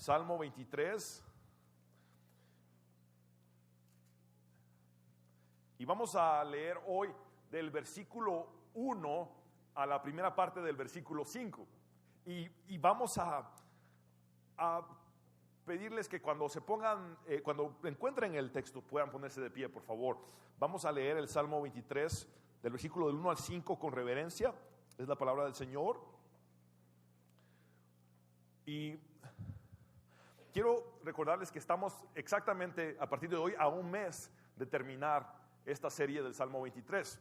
Salmo 23. Y vamos a leer hoy del versículo 1 a la primera parte del versículo 5. Y vamos a pedirles que cuando se pongan, cuando encuentren el texto, puedan ponerse de pie, por favor. Vamos a leer el Salmo 23, del versículo del 1 al 5 con reverencia. Es la palabra del Señor. Y quiero recordarles que estamos exactamente a partir de hoy a un mes de terminar esta serie del Salmo 23.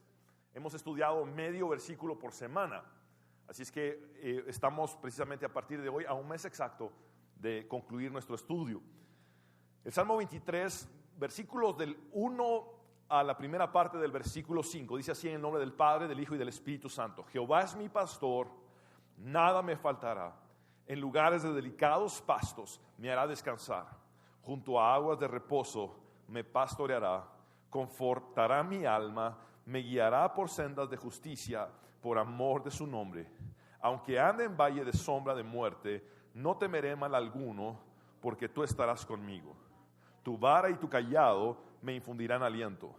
Hemos estudiado medio versículo por semana. Así es que estamos precisamente a partir de hoy a un mes exacto de concluir nuestro estudio. El Salmo 23, versículos del 1 a la primera parte del versículo 5, dice así en el nombre del Padre, del Hijo y del Espíritu Santo: Jehová es mi pastor, nada me faltará. En lugares de delicados pastos me hará descansar. Junto a aguas de reposo me pastoreará. Confortará mi alma, me guiará por sendas de justicia, por amor de su nombre. Aunque ande en valle de sombra de muerte, no temeré mal alguno, porque tú estarás conmigo. Tu vara y tu cayado me infundirán aliento.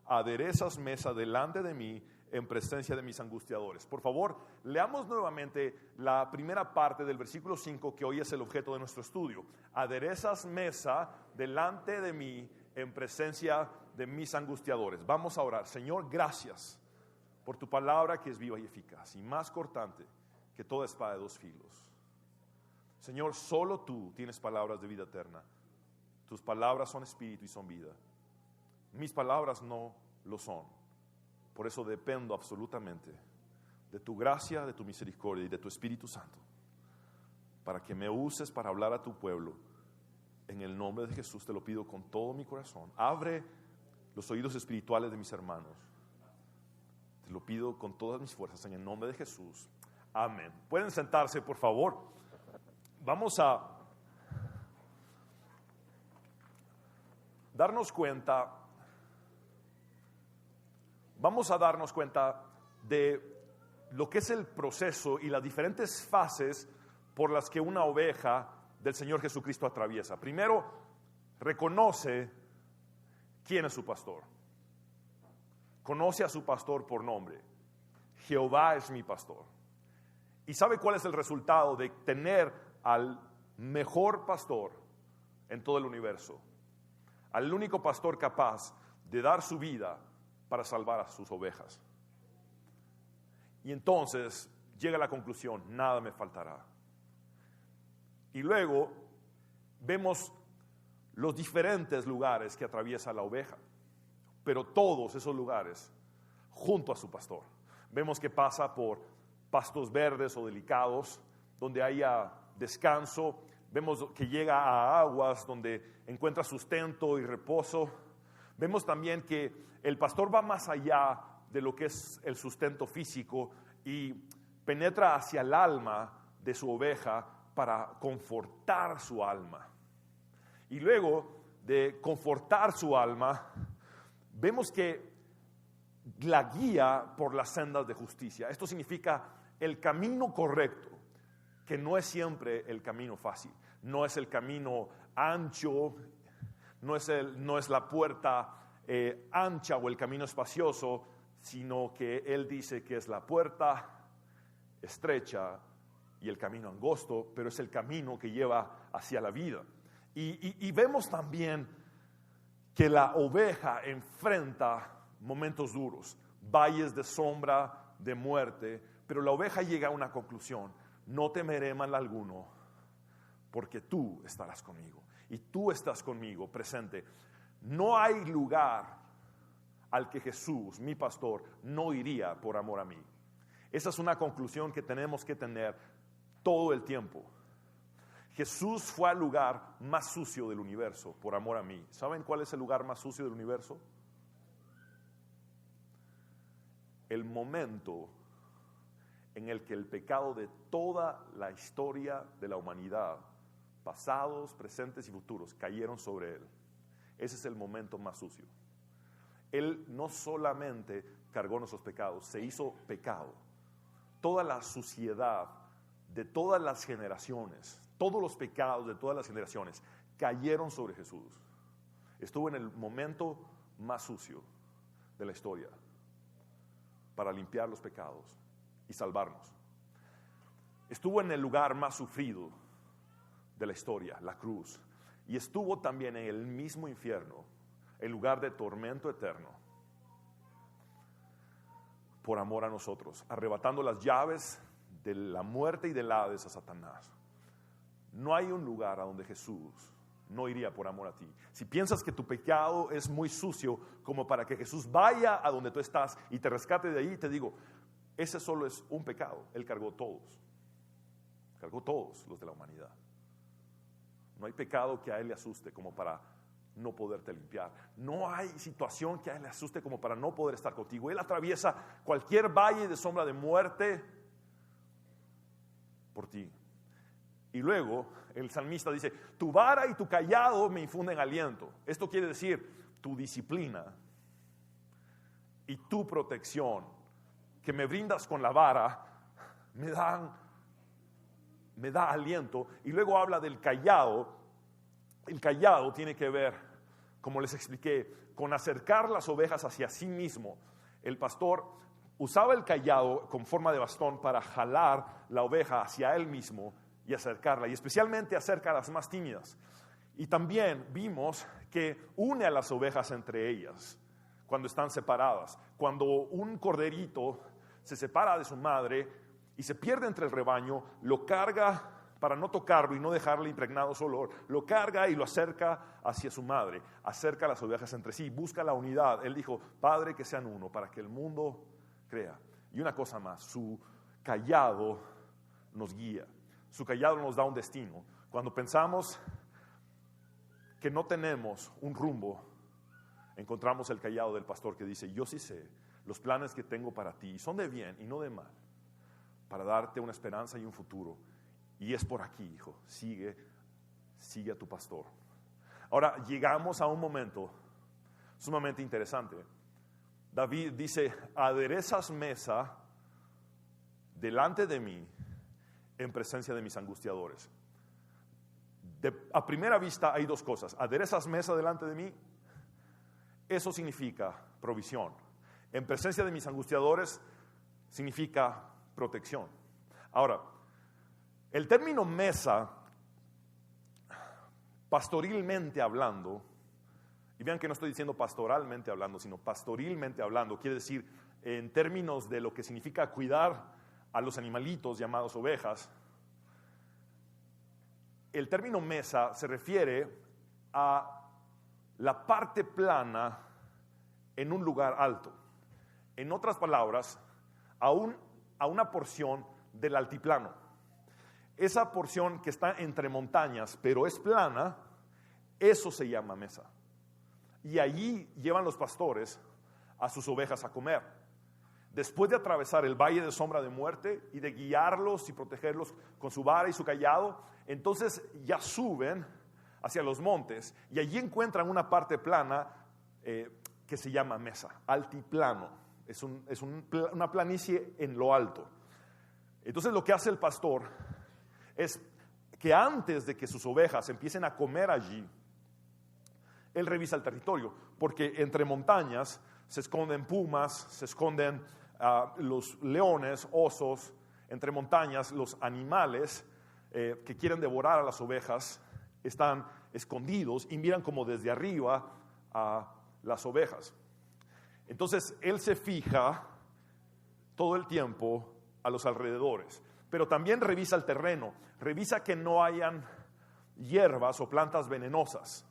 Aderezas mesa delante de mí en presencia de mis angustiadores. Por favor, leamos nuevamente la primera parte del versículo 5, que hoy es el objeto de nuestro estudio. Aderezas mesa delante de mí en presencia de mis angustiadores. Vamos a orar. Señor, gracias por tu palabra, que es viva y eficaz y más cortante que toda espada de dos filos. Señor, solo tú tienes palabras de vida eterna. Tus palabras son espíritu y son vida. Mis palabras no lo son. Por eso dependo absolutamente de tu gracia, de tu misericordia y de tu Espíritu Santo, para que me uses para hablar a tu pueblo. En el nombre de Jesús te lo pido con todo mi corazón. Abre los oídos espirituales de mis hermanos. Te lo pido con todas mis fuerzas en el nombre de Jesús. Amén. Pueden sentarse, por favor. Vamos a darnos cuenta de lo que es el proceso y las diferentes fases por las que una oveja del Señor Jesucristo atraviesa. Primero, reconoce quién es su pastor. Conoce a su pastor por nombre. Jehová es mi pastor. ¿Y sabe cuál es el resultado de tener al mejor pastor en todo el universo? Al único pastor capaz de dar su vida para salvar a sus ovejas. Y entonces llega a la conclusión: nada me faltará. Y luego vemos los diferentes lugares que atraviesa la oveja, pero todos esos lugares junto a su pastor. Vemos que pasa por pastos verdes o delicados, donde haya descanso. Vemos que llega a aguas donde encuentra sustento y reposo. Vemos también que el pastor va más allá de lo que es el sustento físico y penetra hacia el alma de su oveja para confortar su alma. Y luego de confortar su alma, vemos que la guía por las sendas de justicia. Esto significa el camino correcto, que no es siempre el camino fácil, no es el camino ancho, no es la puerta ancha o el camino espacioso, sino que Él dice que es la puerta estrecha y el camino angosto, pero es el camino que lleva hacia la vida. Y vemos también que la oveja enfrenta momentos duros, valles de sombra, de muerte, pero la oveja llega a una conclusión: no temeré mal alguno, porque tú estarás conmigo. Y tú estás conmigo presente. No hay lugar al que Jesús, mi pastor, no iría por amor a mí. Esa es una conclusión que tenemos que tener todo el tiempo. Jesús fue al lugar más sucio del universo por amor a mí. ¿Saben cuál es el lugar más sucio del universo? El momento en el que el pecado de toda la historia de la humanidad, pasados, presentes y futuros, cayeron sobre Él. Ese es el momento más sucio. Él no solamente cargó nuestros pecados, se hizo pecado. Toda la suciedad de todas las generaciones, todos los pecados de todas las generaciones cayeron sobre Jesús. Estuvo en el momento más sucio de la historia para limpiar los pecados y salvarnos. Estuvo en el lugar más sufrido de la historia, la cruz, y estuvo también en el mismo infierno, el lugar de tormento eterno, por amor a nosotros, arrebatando las llaves de la muerte y del Hades a Satanás. No hay un lugar a donde Jesús no iría por amor a ti. Si piensas que tu pecado es muy sucio como para que Jesús vaya a donde tú estás y te rescate de ahí, te digo, ese solo es un pecado. Él cargó todos los de la humanidad. No hay pecado que a Él le asuste como para no poderte limpiar. No hay situación que a Él le asuste como para no poder estar contigo. Él atraviesa cualquier valle de sombra de muerte por ti. Y luego el salmista dice, tu vara y tu cayado me infunden aliento. Esto quiere decir, tu disciplina y tu protección que me brindas con la vara me da aliento. Y luego habla del cayado. El cayado tiene que ver, como les expliqué, con acercar las ovejas hacia sí mismo. El pastor usaba el cayado con forma de bastón para jalar la oveja hacia él mismo y acercarla, y especialmente acerca a las más tímidas. Y también vimos que une a las ovejas entre ellas cuando están separadas. Cuando un corderito se separa de su madre y se pierde entre el rebaño, lo carga para no tocarlo y no dejarle impregnado su olor, lo carga y lo acerca hacia su madre, acerca a las ovejas entre sí, busca la unidad. Él dijo, Padre, que sean uno, para que el mundo crea. Y una cosa más, su cayado nos guía, su cayado nos da un destino. Cuando pensamos que no tenemos un rumbo, encontramos el cayado del pastor que dice, yo sí sé los planes que tengo para ti, y son de bien y no de mal, para darte una esperanza y un futuro. Y es por aquí, hijo, sigue a tu pastor. Ahora llegamos a un momento sumamente interesante. David dice, aderezas mesa delante de mí en presencia de mis angustiadores. A primera vista hay dos cosas. Aderezas mesa delante de mí, eso significa provisión. En presencia de mis angustiadores significa protección. Ahora, el término mesa, pastorilmente hablando, y vean que no estoy diciendo pastoralmente hablando, sino pastorilmente hablando, quiere decir en términos de lo que significa cuidar a los animalitos llamados ovejas. El término mesa se refiere a la parte plana en un lugar alto. En otras palabras, a una porción del altiplano. Esa porción que está entre montañas, pero es plana, eso se llama mesa. Y allí llevan los pastores a sus ovejas a comer. Después de atravesar el valle de sombra de muerte y de guiarlos y protegerlos con su vara y su cayado, entonces ya suben hacia los montes y allí encuentran una parte plana que se llama mesa, altiplano. Es una planicie en lo alto. Entonces lo que hace el pastor es que antes de que sus ovejas empiecen a comer allí, él revisa el territorio, porque entre montañas se esconden pumas, se esconden los leones, osos, entre montañas los animales que quieren devorar a las ovejas están escondidos y miran como desde arriba a las ovejas. Entonces él se fija todo el tiempo a los alrededores, pero también revisa el terreno, revisa que no hayan hierbas o plantas venenosas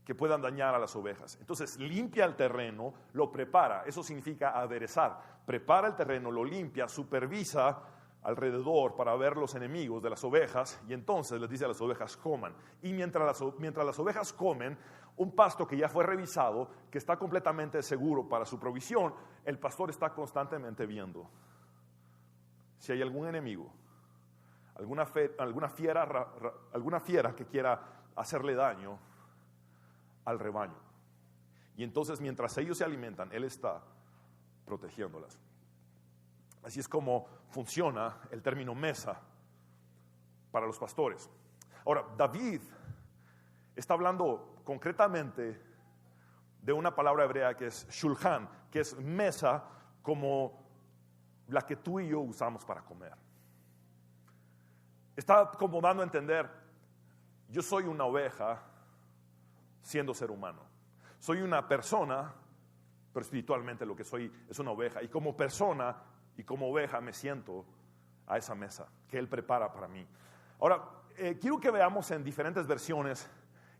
que puedan dañar a las ovejas. Entonces limpia el terreno, lo prepara, eso significa aderezar, prepara el terreno, lo limpia, supervisa alrededor para ver los enemigos de las ovejas y entonces les dice a las ovejas coman. Y mientras las ovejas comen, un pasto que ya fue revisado, que está completamente seguro para su provisión, el pastor está constantemente viendo si hay algún enemigo, alguna fiera que quiera hacerle daño al rebaño. Y entonces mientras ellos se alimentan, él está protegiéndolas. Así es como funciona el término mesa para los pastores. Ahora, David está hablando concretamente de una palabra hebrea que es shulchan, que es mesa como la que tú y yo usamos para comer. Está como dando a entender, yo soy una oveja siendo ser humano. Soy una persona, pero espiritualmente lo que soy es una oveja. Y como persona y como oveja me siento a esa mesa que Él prepara para mí. Ahora, quiero que veamos en diferentes versiones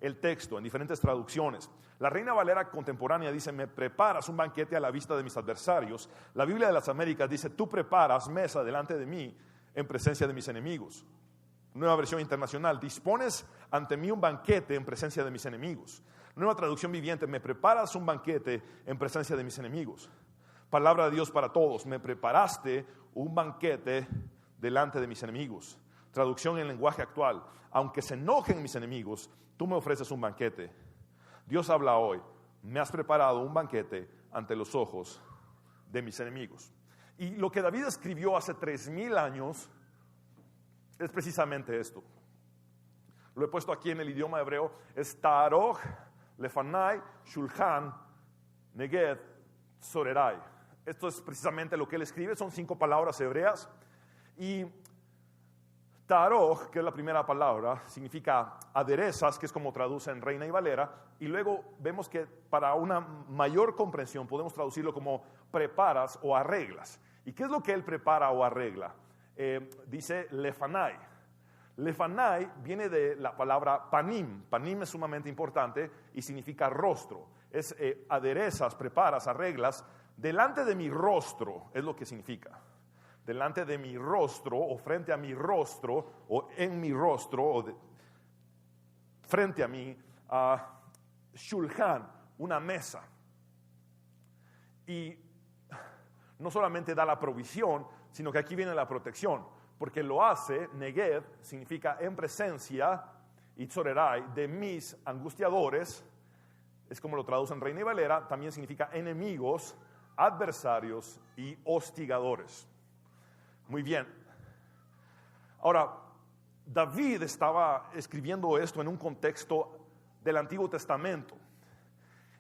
el texto, en diferentes traducciones. La Reina Valera contemporánea dice, me preparas un banquete a la vista de mis adversarios. La Biblia de las Américas dice, tú preparas mesa delante de mí en presencia de mis enemigos. Nueva versión internacional, dispones ante mí un banquete en presencia de mis enemigos. Nueva traducción viviente, me preparas un banquete en presencia de mis enemigos. Palabra de Dios para todos, me preparaste un banquete delante de mis enemigos. Traducción en lenguaje actual, aunque se enojen mis enemigos, tú me ofreces un banquete. Dios habla hoy, me has preparado un banquete ante los ojos de mis enemigos. Y lo que David escribió hace 3000 años es precisamente esto. Lo he puesto aquí en el idioma hebreo, es Ta'aroj, Lefanai, Shulchan, Neged, Sorerai. Esto es precisamente lo que él escribe, son 5 palabras hebreas. Y Ta'aroj, que es la primera palabra, significa aderezas, que es como traduce en Reina y Valera, y luego vemos que para una mayor comprensión podemos traducirlo como preparas o arreglas. ¿Y qué es lo que él prepara o arregla? Dice lefanai. Lefanai viene de la palabra panim. Panim es sumamente importante y significa rostro. Es aderezas, preparas, arreglas. Delante de mi rostro es lo que significa. Delante de mi rostro o frente a mi rostro o en mi rostro o frente a mí, shulchan, una mesa. Y no solamente da la provisión, sino que aquí viene la protección, porque lo hace, neged, significa en presencia, y tzorerai, de mis angustiadores, es como lo traduce en Reina y Valera, también significa enemigos, adversarios y hostigadores. Muy bien. Ahora, David estaba escribiendo esto en un contexto del Antiguo Testamento,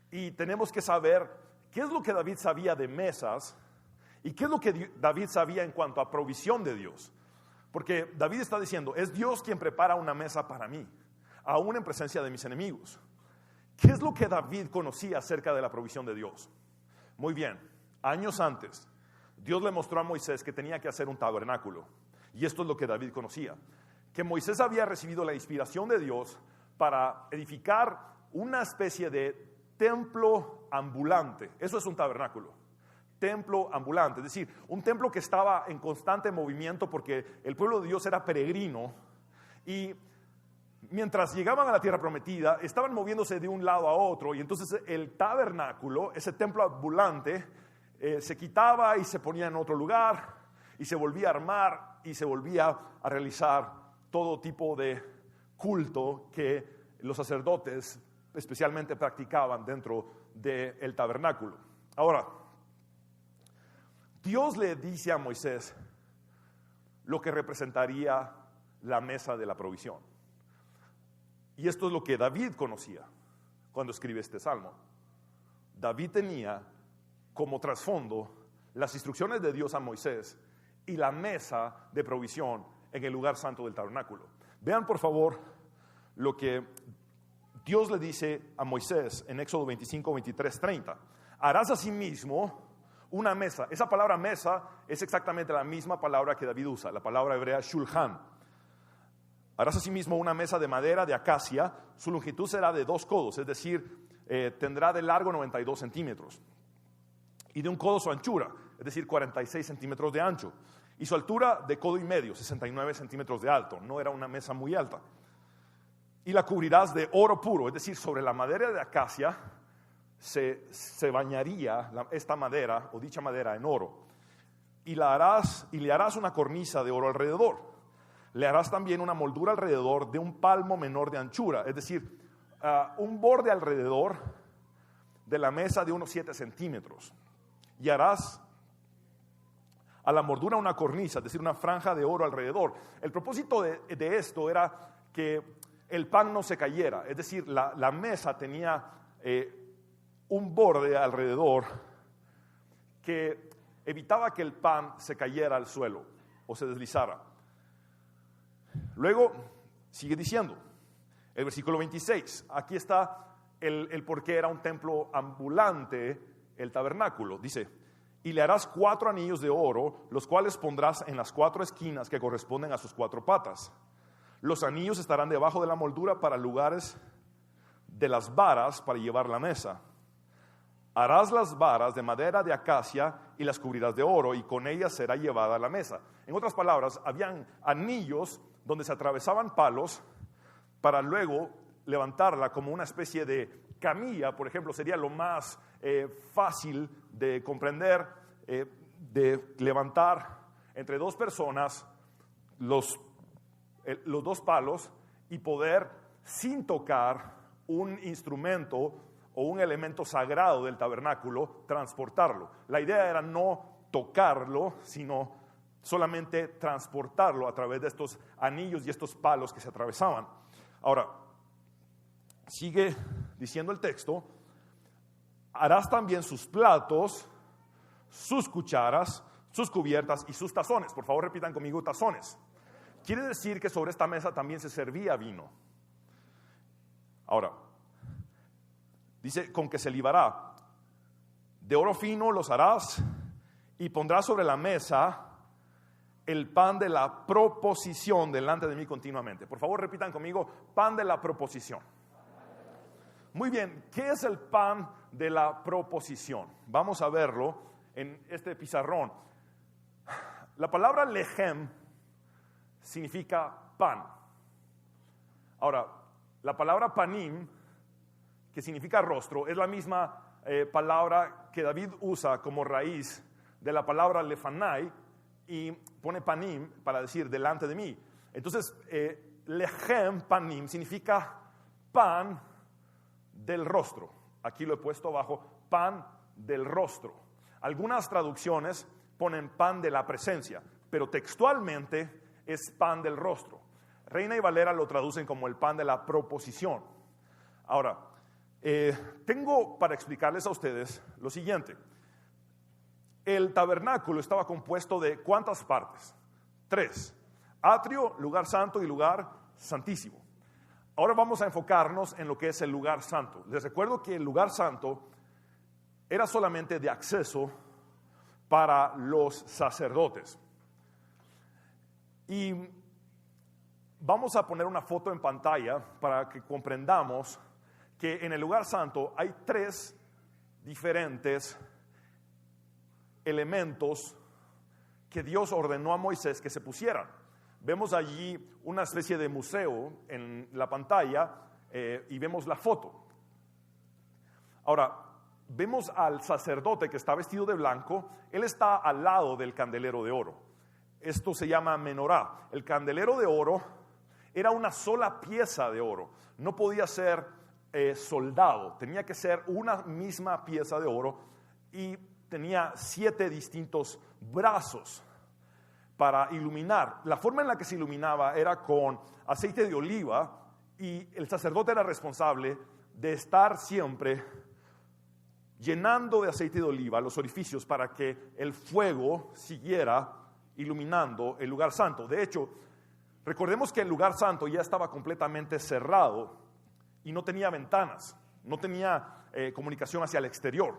y tenemos que saber qué es lo que David sabía de mesas, ¿y qué es lo que David sabía en cuanto a provisión de Dios? Porque David está diciendo, es Dios quien prepara una mesa para mí, aún en presencia de mis enemigos. ¿Qué es lo que David conocía acerca de la provisión de Dios? Muy bien, años antes, Dios le mostró a Moisés que tenía que hacer un tabernáculo. Y esto es lo que David conocía. Que Moisés había recibido la inspiración de Dios para edificar una especie de templo ambulante. Eso es un tabernáculo. Templo ambulante, es decir, un templo que estaba en constante movimiento porque el pueblo de Dios era peregrino y mientras llegaban a la tierra prometida estaban moviéndose de un lado a otro, y entonces el tabernáculo, ese templo ambulante, se quitaba y se ponía en otro lugar y se volvía a armar y se volvía a realizar todo tipo de culto que los sacerdotes especialmente practicaban dentro del tabernáculo. Ahora, Dios le dice a Moisés lo que representaría la mesa de la provisión. Y esto es lo que David conocía cuando escribe este salmo. David tenía como trasfondo las instrucciones de Dios a Moisés y la mesa de provisión en el lugar santo del tabernáculo. Vean por favor lo que Dios le dice a Moisés en Éxodo 25, 23, 30. Harás asimismo una mesa. Esa palabra mesa es exactamente la misma palabra que David usa, la palabra hebrea shulchan. Harás asimismo una mesa de madera de acacia, su longitud será de 2 codos, es decir, tendrá de largo 92 centímetros, y de 1 codo su anchura, es decir, 46 centímetros de ancho, y su altura de codo y medio, 69 centímetros de alto. No era una mesa muy alta. Y la cubrirás de oro puro, es decir, sobre la madera de acacia se bañaría esta madera o dicha madera en oro, y le harás una cornisa de oro alrededor. Le harás también una moldura alrededor de 1 palmo menor de anchura, es decir, un borde alrededor de la mesa de unos 7 centímetros. Y harás a la moldura una cornisa, es decir, una franja de oro alrededor. El propósito de esto era que el pan no se cayera, es decir, la mesa tenía un borde alrededor que evitaba que el pan se cayera al suelo o se deslizara. Luego sigue diciendo, el versículo 26, aquí está el por qué era un templo ambulante el tabernáculo. Dice, y le harás 4 anillos de oro, los cuales pondrás en las 4 esquinas que corresponden a sus 4 patas. Los anillos estarán debajo de la moldura para lugares de las varas para llevar la mesa. Harás las varas de madera de acacia y las cubrirás de oro, y con ellas será llevada la mesa. En otras palabras, habían anillos donde se atravesaban palos para luego levantarla como una especie de camilla, por ejemplo, sería lo más fácil de comprender, de levantar entre 2 personas los 2 palos y poder, sin tocar un instrumento o un elemento sagrado del tabernáculo, transportarlo. La idea era no tocarlo, sino solamente transportarlo a través de estos anillos y estos palos que se atravesaban. Ahora, sigue diciendo el texto, harás también sus platos, sus cucharas, sus cubiertas y sus tazones. Por favor, repitan conmigo, tazones. Quiere decir que sobre esta mesa también se servía vino. Ahora, dice, con que se libará. De oro fino los harás y pondrás sobre la mesa el pan de la proposición delante de mí continuamente. Por favor, repitan conmigo, pan de la proposición. Muy bien, ¿qué es el pan de la proposición? Vamos a verlo en este pizarrón. La palabra lejem significa pan. Ahora, la palabra panim, que significa rostro, es la misma palabra que David usa como raíz de la palabra lefanai y pone panim para decir delante de mí. Entonces, lejem, panim, significa pan del rostro. Aquí lo he puesto abajo, pan del rostro. Algunas traducciones ponen pan de la presencia, pero textualmente es pan del rostro. Reina y Valera lo traducen como el pan de la proposición. Ahora, tengo para explicarles a ustedes lo siguiente. El tabernáculo estaba compuesto de ¿cuántas partes? 3. Atrio, lugar santo y lugar santísimo. Ahora vamos a enfocarnos en lo que es el lugar santo. Les recuerdo que el lugar santo era solamente de acceso para los sacerdotes. Y vamos a poner una foto en pantalla para que comprendamos que en el lugar santo hay 3 diferentes elementos que Dios ordenó a Moisés que se pusieran. Vemos allí una especie de museo en la pantalla y vemos la foto. Ahora, vemos al sacerdote que está vestido de blanco. Él está al lado del candelero de oro. Esto se llama menorá. El candelero de oro era una sola pieza de oro. No podía ser soldado. Tenía que ser una misma pieza de oro y tenía 7 distintos brazos para iluminar. La forma en la que se iluminaba era con aceite de oliva y el sacerdote era responsable de estar siempre llenando de aceite de oliva los orificios para que el fuego siguiera iluminando el lugar santo. De hecho, recordemos que el lugar santo ya estaba completamente cerrado y no tenía ventanas, no tenía comunicación hacia el exterior.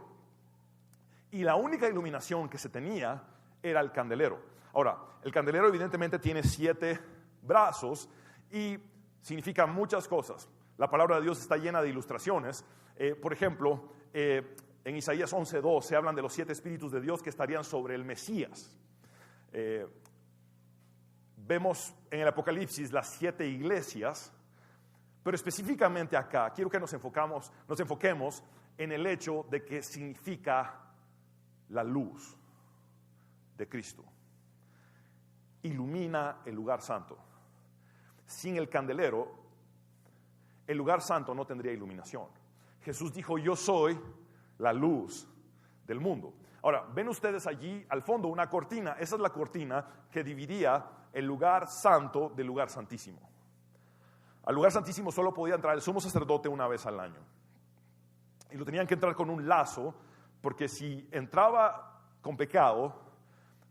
Y la única iluminación que se tenía era el candelero. Ahora, el candelero evidentemente tiene 7 brazos y significa muchas cosas. La palabra de Dios está llena de ilustraciones. Por ejemplo, en Isaías 11:2 se hablan de los 7 espíritus de Dios que estarían sobre el Mesías. Vemos en el Apocalipsis las 7 iglesias, pero específicamente acá quiero que nos enfoquemos en el hecho de que significa la luz de Cristo. Ilumina el lugar santo. Sin el candelero, el lugar santo no tendría iluminación. Jesús dijo, yo soy la luz del mundo. Ahora, ven ustedes allí al fondo una cortina. Esa es la cortina que dividía el lugar santo del lugar santísimo. Al lugar santísimo solo podía entrar el sumo sacerdote una vez al año. Y lo tenían que entrar con un lazo, porque si entraba con pecado,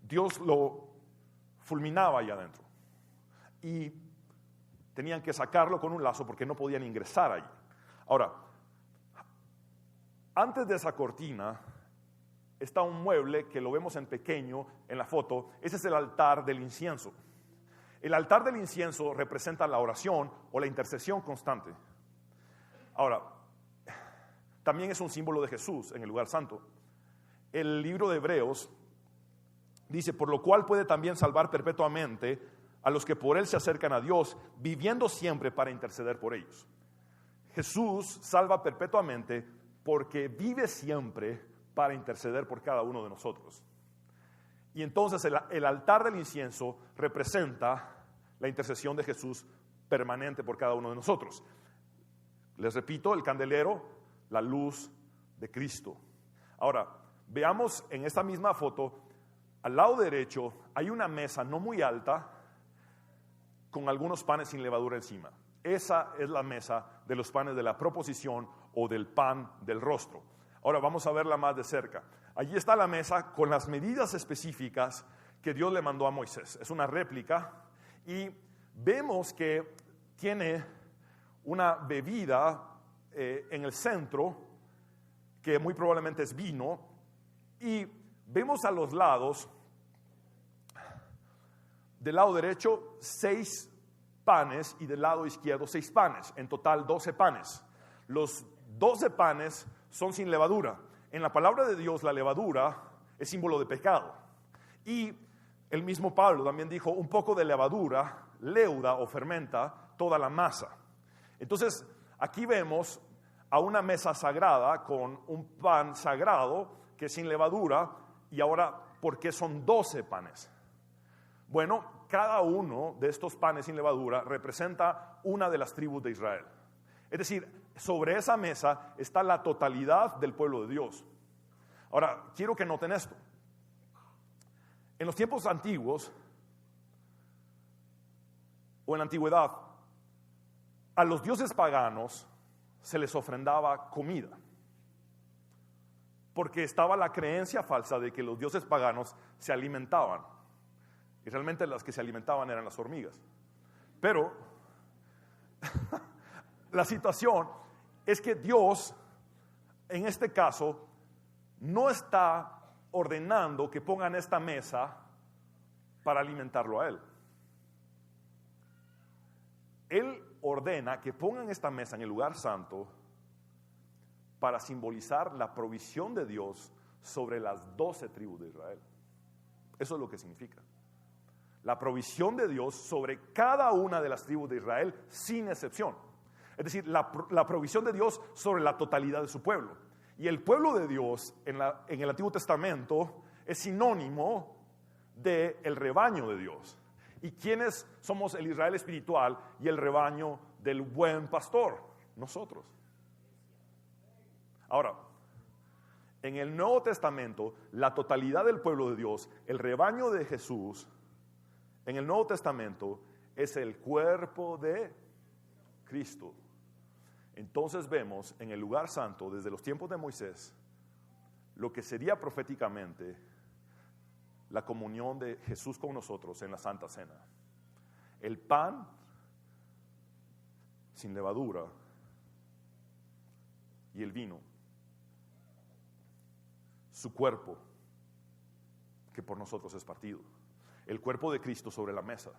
Dios lo fulminaba allá adentro. Y tenían que sacarlo con un lazo porque no podían ingresar allí. Ahora, antes de esa cortina está un mueble que lo vemos en pequeño en la foto. Ese es el altar del incienso. El altar del incienso representa la oración o la intercesión constante. Ahora, también es un símbolo de Jesús en el lugar santo. El libro de Hebreos dice, por lo cual puede también salvar perpetuamente a los que por él se acercan a Dios, viviendo siempre para interceder por ellos. Jesús salva perpetuamente porque vive siempre para interceder por cada uno de nosotros. Y entonces el altar del incienso representa la intercesión de Jesús permanente por cada uno de nosotros. Les repito, el candelero, la luz de Cristo. Ahora, veamos en esta misma foto, al lado derecho hay una mesa no muy alta con algunos panes sin levadura encima. Esa es la mesa de los panes de la proposición o del pan del rostro. Ahora vamos a verla más de cerca. Allí está la mesa con las medidas específicas que Dios le mandó a Moisés. Es una réplica y vemos que tiene una bebida en el centro que muy probablemente es vino, y vemos a los lados, del lado derecho 6 panes y del lado izquierdo 6 panes, en total 12 panes. Los 12 panes son sin levadura. En la palabra de Dios la levadura es símbolo de pecado. Y el mismo Pablo también dijo, un poco de levadura leuda o fermenta toda la masa. Entonces, aquí vemos a una mesa sagrada con un pan sagrado que es sin levadura. Y ahora, ¿por qué son 12 panes? Bueno, cada uno de estos panes sin levadura representa una de las tribus de Israel. Es decir, sobre esa mesa está la totalidad del pueblo de Dios. Ahora, quiero que noten esto. En los tiempos antiguos, o en la antigüedad, a los dioses paganos se les ofrendaba comida, porque estaba la creencia falsa de que los dioses paganos se alimentaban, y realmente las que se alimentaban eran las hormigas. Pero la situación es que Dios, en este caso, no está ordenando que pongan esta mesa para alimentarlo a Él. Él ordena que pongan esta mesa en el lugar santo para simbolizar la provisión de Dios sobre las 12 tribus de Israel. Eso es lo que significa. La provisión de Dios sobre cada una de las tribus de Israel sin excepción. Es decir, la provisión de Dios sobre la totalidad de su pueblo. Y el pueblo de Dios en el Antiguo Testamento es sinónimo del rebaño de Dios. ¿Y quiénes somos el Israel espiritual y el rebaño del buen pastor? Nosotros. Ahora, en el Nuevo Testamento, la totalidad del pueblo de Dios, el rebaño de Jesús, en el Nuevo Testamento es el cuerpo de Cristo. Entonces vemos en el lugar santo, desde los tiempos de Moisés, lo que sería proféticamente la comunión de Jesús con nosotros en la Santa Cena. El pan sin levadura y el vino. Su cuerpo, que por nosotros es partido. El cuerpo de Cristo sobre la mesa.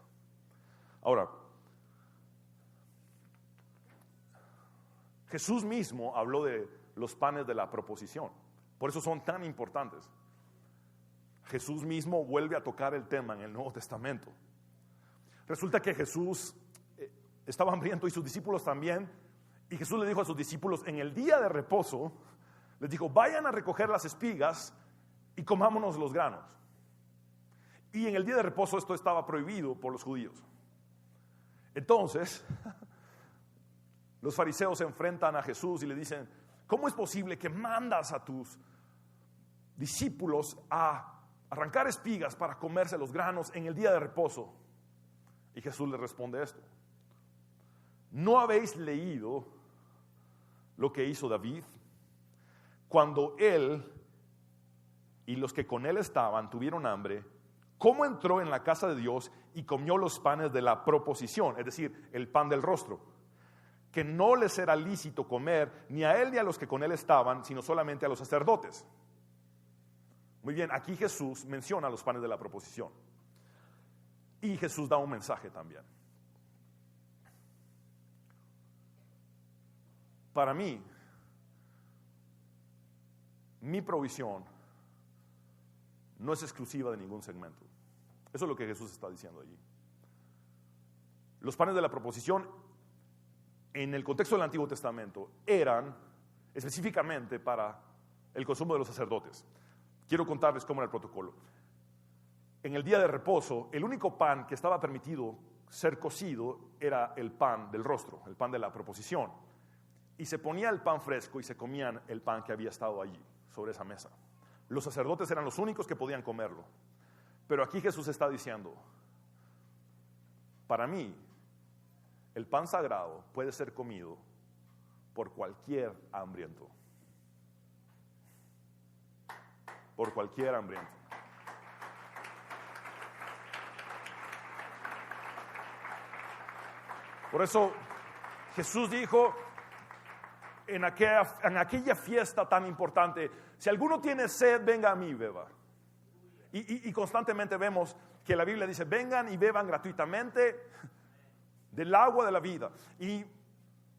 Ahora, Jesús mismo habló de los panes de la proposición. Por eso son tan importantes. Jesús mismo vuelve a tocar el tema en el Nuevo Testamento. Resulta que Jesús estaba hambriento y sus discípulos también. Y Jesús le dijo a sus discípulos, en el día de reposo, les dijo, vayan a recoger las espigas y comámonos los granos. Y en el día de reposo esto estaba prohibido por los judíos. Entonces, los fariseos se enfrentan a Jesús y le dicen, ¿cómo es posible que mandas a tus discípulos a arrancar espigas para comerse los granos en el día de reposo. Y Jesús les responde esto: ¿no habéis leído lo que hizo David cuando él y los que con él estaban tuvieron hambre? ¿Cómo entró en la casa de Dios y comió los panes de la proposición, es decir, el pan del rostro, que no les era lícito comer ni a él ni a los que con él estaban, sino solamente a los sacerdotes? Muy bien, aquí Jesús menciona los panes de la proposición. Y Jesús da un mensaje también. Para mí, mi provisión no es exclusiva de ningún segmento. Eso es lo que Jesús está diciendo allí. Los panes de la proposición, en el contexto del Antiguo Testamento, eran específicamente para el consumo de los sacerdotes. Quiero contarles cómo era el protocolo. En el día de reposo, el único pan que estaba permitido ser cocido era el pan del rostro, el pan de la proposición. Y se ponía el pan fresco y se comían el pan que había estado allí, sobre esa mesa. Los sacerdotes eran los únicos que podían comerlo. Pero aquí Jesús está diciendo: para mí, el pan sagrado puede ser comido por cualquier hambriento. Por cualquier hambriento. Por eso Jesús dijo en aquella fiesta tan importante: si alguno tiene sed, venga a mí y beba. Y constantemente vemos que la Biblia dice: vengan y beban gratuitamente del agua de la vida. Y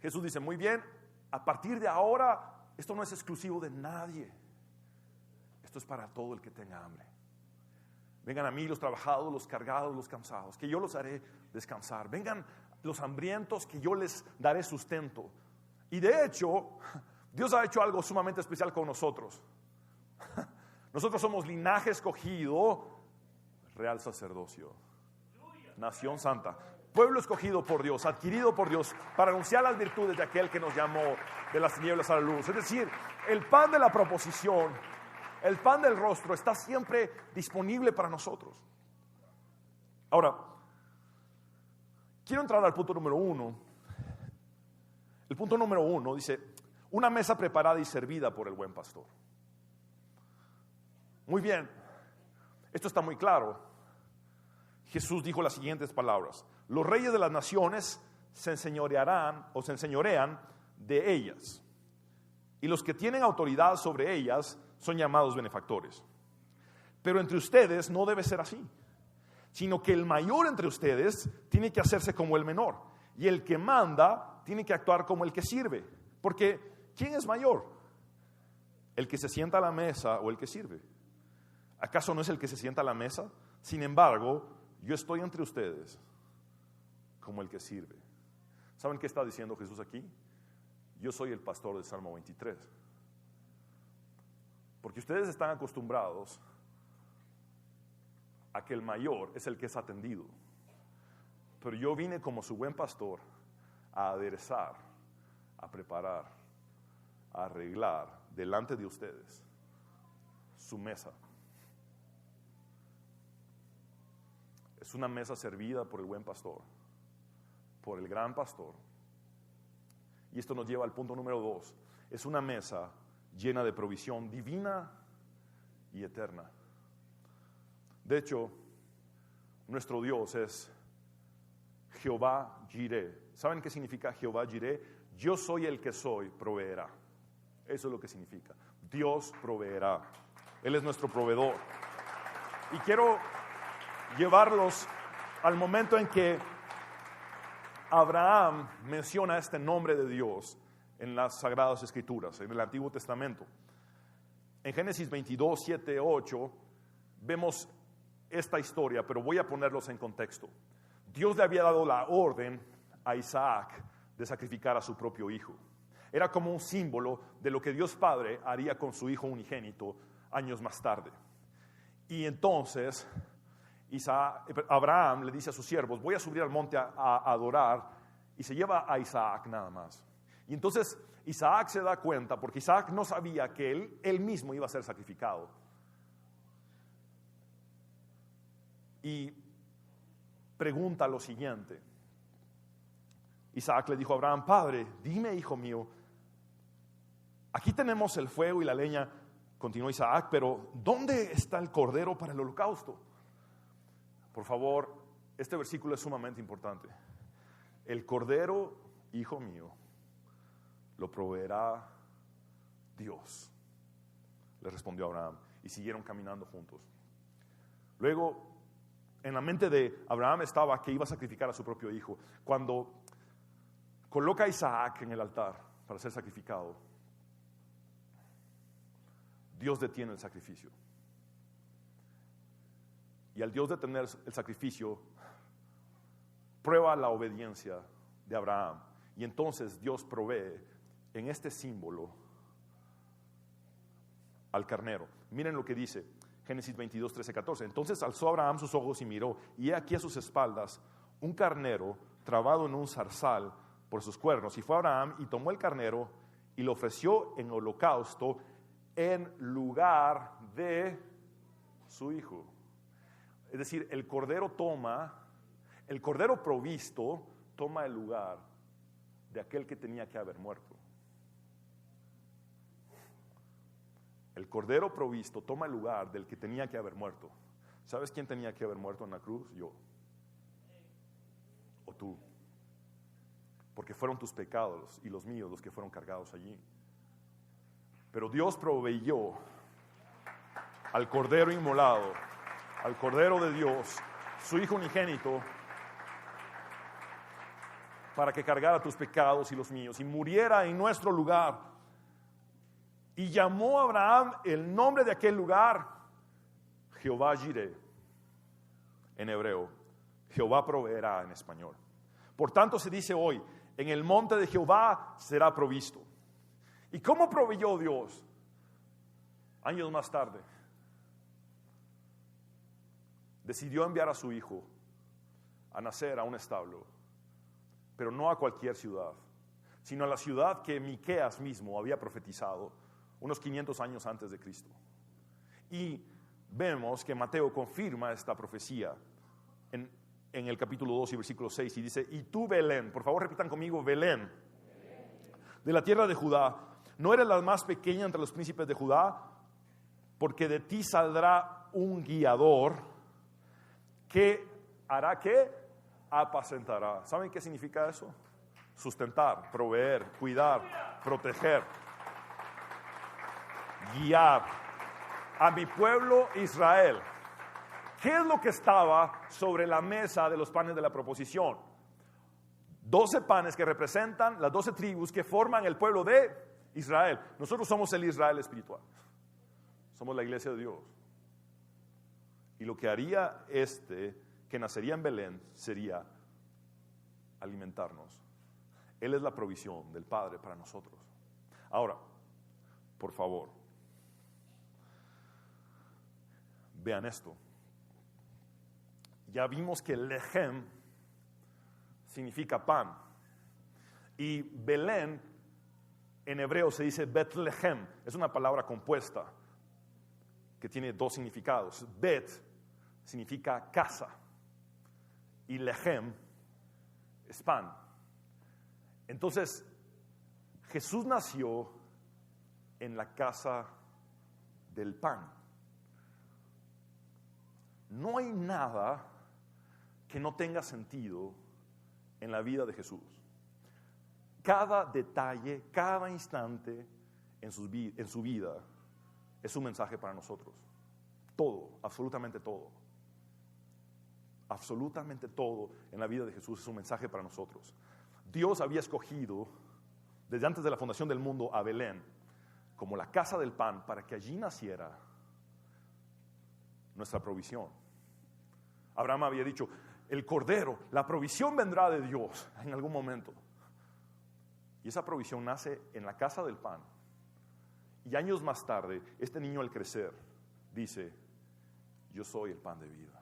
Jesús dice: muy bien, a partir de ahora esto no es exclusivo de nadie, esto es para todo el que tenga hambre. Vengan a mí los trabajados, los cargados, los cansados, que yo los haré descansar. Vengan los hambrientos, que yo les daré sustento. Y de hecho, Dios ha hecho algo sumamente especial con nosotros. Nosotros somos linaje escogido, real sacerdocio, nación santa, pueblo escogido por Dios, adquirido por Dios, para anunciar las virtudes de aquel que nos llamó de las tinieblas a la luz. Es decir, el pan de la proposición, el pan del rostro, está siempre disponible para nosotros. Ahora, quiero entrar al punto número 1. El punto número 1 dice: una mesa preparada y servida por el buen pastor. Muy bien, esto está muy claro. Jesús dijo las siguientes palabras: los reyes de las naciones se enseñorearán o se enseñorean de ellas, y los que tienen autoridad sobre ellas son llamados benefactores. Pero entre ustedes no debe ser así, sino que el mayor entre ustedes tiene que hacerse como el menor, y el que manda tiene que actuar como el que sirve. Porque ¿quién es mayor? ¿El que se sienta a la mesa o el que sirve? ¿Acaso no es el que se sienta a la mesa? Sin embargo, yo estoy entre ustedes como el que sirve. ¿Saben qué está diciendo Jesús aquí? Yo soy el pastor del Salmo 23. Porque ustedes están acostumbrados a que el mayor es el que es atendido. Pero yo vine como su buen pastor a aderezar, a preparar, a arreglar delante de ustedes su mesa. Es una mesa servida por el buen pastor, por el gran pastor. Y esto nos lleva al punto número 2. Es una mesa llena de provisión divina y eterna. De hecho, nuestro Dios es Jehová Jireh. ¿Saben qué significa Jehová Jireh? Yo soy el que soy, proveerá. Eso es lo que significa. Dios proveerá. Él es nuestro proveedor. Y quiero llevarlos al momento en que Abraham menciona este nombre de Dios en las Sagradas Escrituras, en el Antiguo Testamento. En Génesis 22, 7, 8, vemos esta historia, pero voy a ponerlos en contexto. Dios le había dado la orden a Isaac de sacrificar a su propio hijo. Era como un símbolo de lo que Dios Padre haría con su hijo unigénito años más tarde. Y entonces Abraham le dice a sus siervos: voy a subir al monte a adorar, y se lleva a Isaac nada más. Y entonces Isaac se da cuenta, porque Isaac no sabía que él mismo iba a ser sacrificado. y pregunta lo siguiente. Isaac le dijo a Abraham: Padre, dime, hijo mío, aquí tenemos el fuego y la leña, continuó Isaac, pero ¿dónde está el cordero para el holocausto? Por favor, este versículo es sumamente importante. El cordero, hijo mío, lo proveerá Dios, le respondió Abraham, y siguieron caminando juntos. Luego, en la mente de Abraham estaba que iba a sacrificar a su propio hijo. Cuando coloca a Isaac en el altar para ser sacrificado, Dios detiene el sacrificio. Y al Dios detener el sacrificio, prueba la obediencia de Abraham. Y entonces Dios provee en este símbolo al carnero. Miren lo que dice Génesis 22, 13, 14. Entonces alzó Abraham sus ojos y miró, y he aquí a sus espaldas un carnero trabado en un zarzal por sus cuernos. Y fue Abraham y tomó el carnero y lo ofreció en holocausto en lugar de su hijo. Es decir, el cordero provisto toma el lugar de aquel que tenía que haber muerto. El cordero provisto toma el lugar del que tenía que haber muerto. ¿Sabes quién tenía que haber muerto en la cruz? Yo. O tú. Porque fueron tus pecados y los míos los que fueron cargados allí. Pero Dios proveyó al cordero inmolado, al cordero de Dios, su hijo unigénito, para que cargara tus pecados y los míos y muriera en nuestro lugar. Y llamó a Abraham el nombre de aquel lugar Jehová Jireh en hebreo, Jehová proveerá en español. Por tanto se dice hoy: en el monte de Jehová será provisto. ¿Y cómo proveyó Dios? Años más tarde decidió enviar a su hijo a nacer a un establo, pero no a cualquier ciudad, sino a la ciudad que Miqueas mismo había profetizado unos 500 años antes de Cristo. Y vemos que Mateo confirma esta profecía en el capítulo 2 y versículo 6, y dice: y tú, Belén, por favor repitan conmigo, Belén, de la tierra de Judá, no eres la más pequeña entre los príncipes de Judá, porque de ti saldrá un guiador que hará ¿qué? Apacentará. ¿Saben qué significa eso? Sustentar, proveer, cuidar, proteger, guiar a mi pueblo Israel. ¿Qué es lo que estaba sobre la mesa de los panes de la proposición? 12 panes que representan las 12 tribus que forman el pueblo de Israel. Nosotros somos el Israel espiritual. Somos la iglesia de Dios. Y lo que haría que nacería en Belén, sería alimentarnos. Él es la provisión del Padre para nosotros. Ahora, por favor, vean esto. Ya vimos que Lehem significa pan. Y Belén en hebreo se dice Betlehem. Es una palabra compuesta que tiene dos significados. Bet significa casa y Lehem es pan. Entonces, Jesús nació en la casa del pan. No hay nada que no tenga sentido en la vida de Jesús. Cada detalle, cada instante en su vida es un mensaje para nosotros. Todo, absolutamente todo. Absolutamente todo en la vida de Jesús es un mensaje para nosotros. Dios había escogido desde antes de la fundación del mundo a Belén como la casa del pan para que allí naciera nuestra provisión. Abraham había dicho: el cordero, la provisión vendrá de Dios en algún momento. Y esa provisión nace en la casa del pan. Y años más tarde, este niño al crecer dice: yo soy el pan de vida.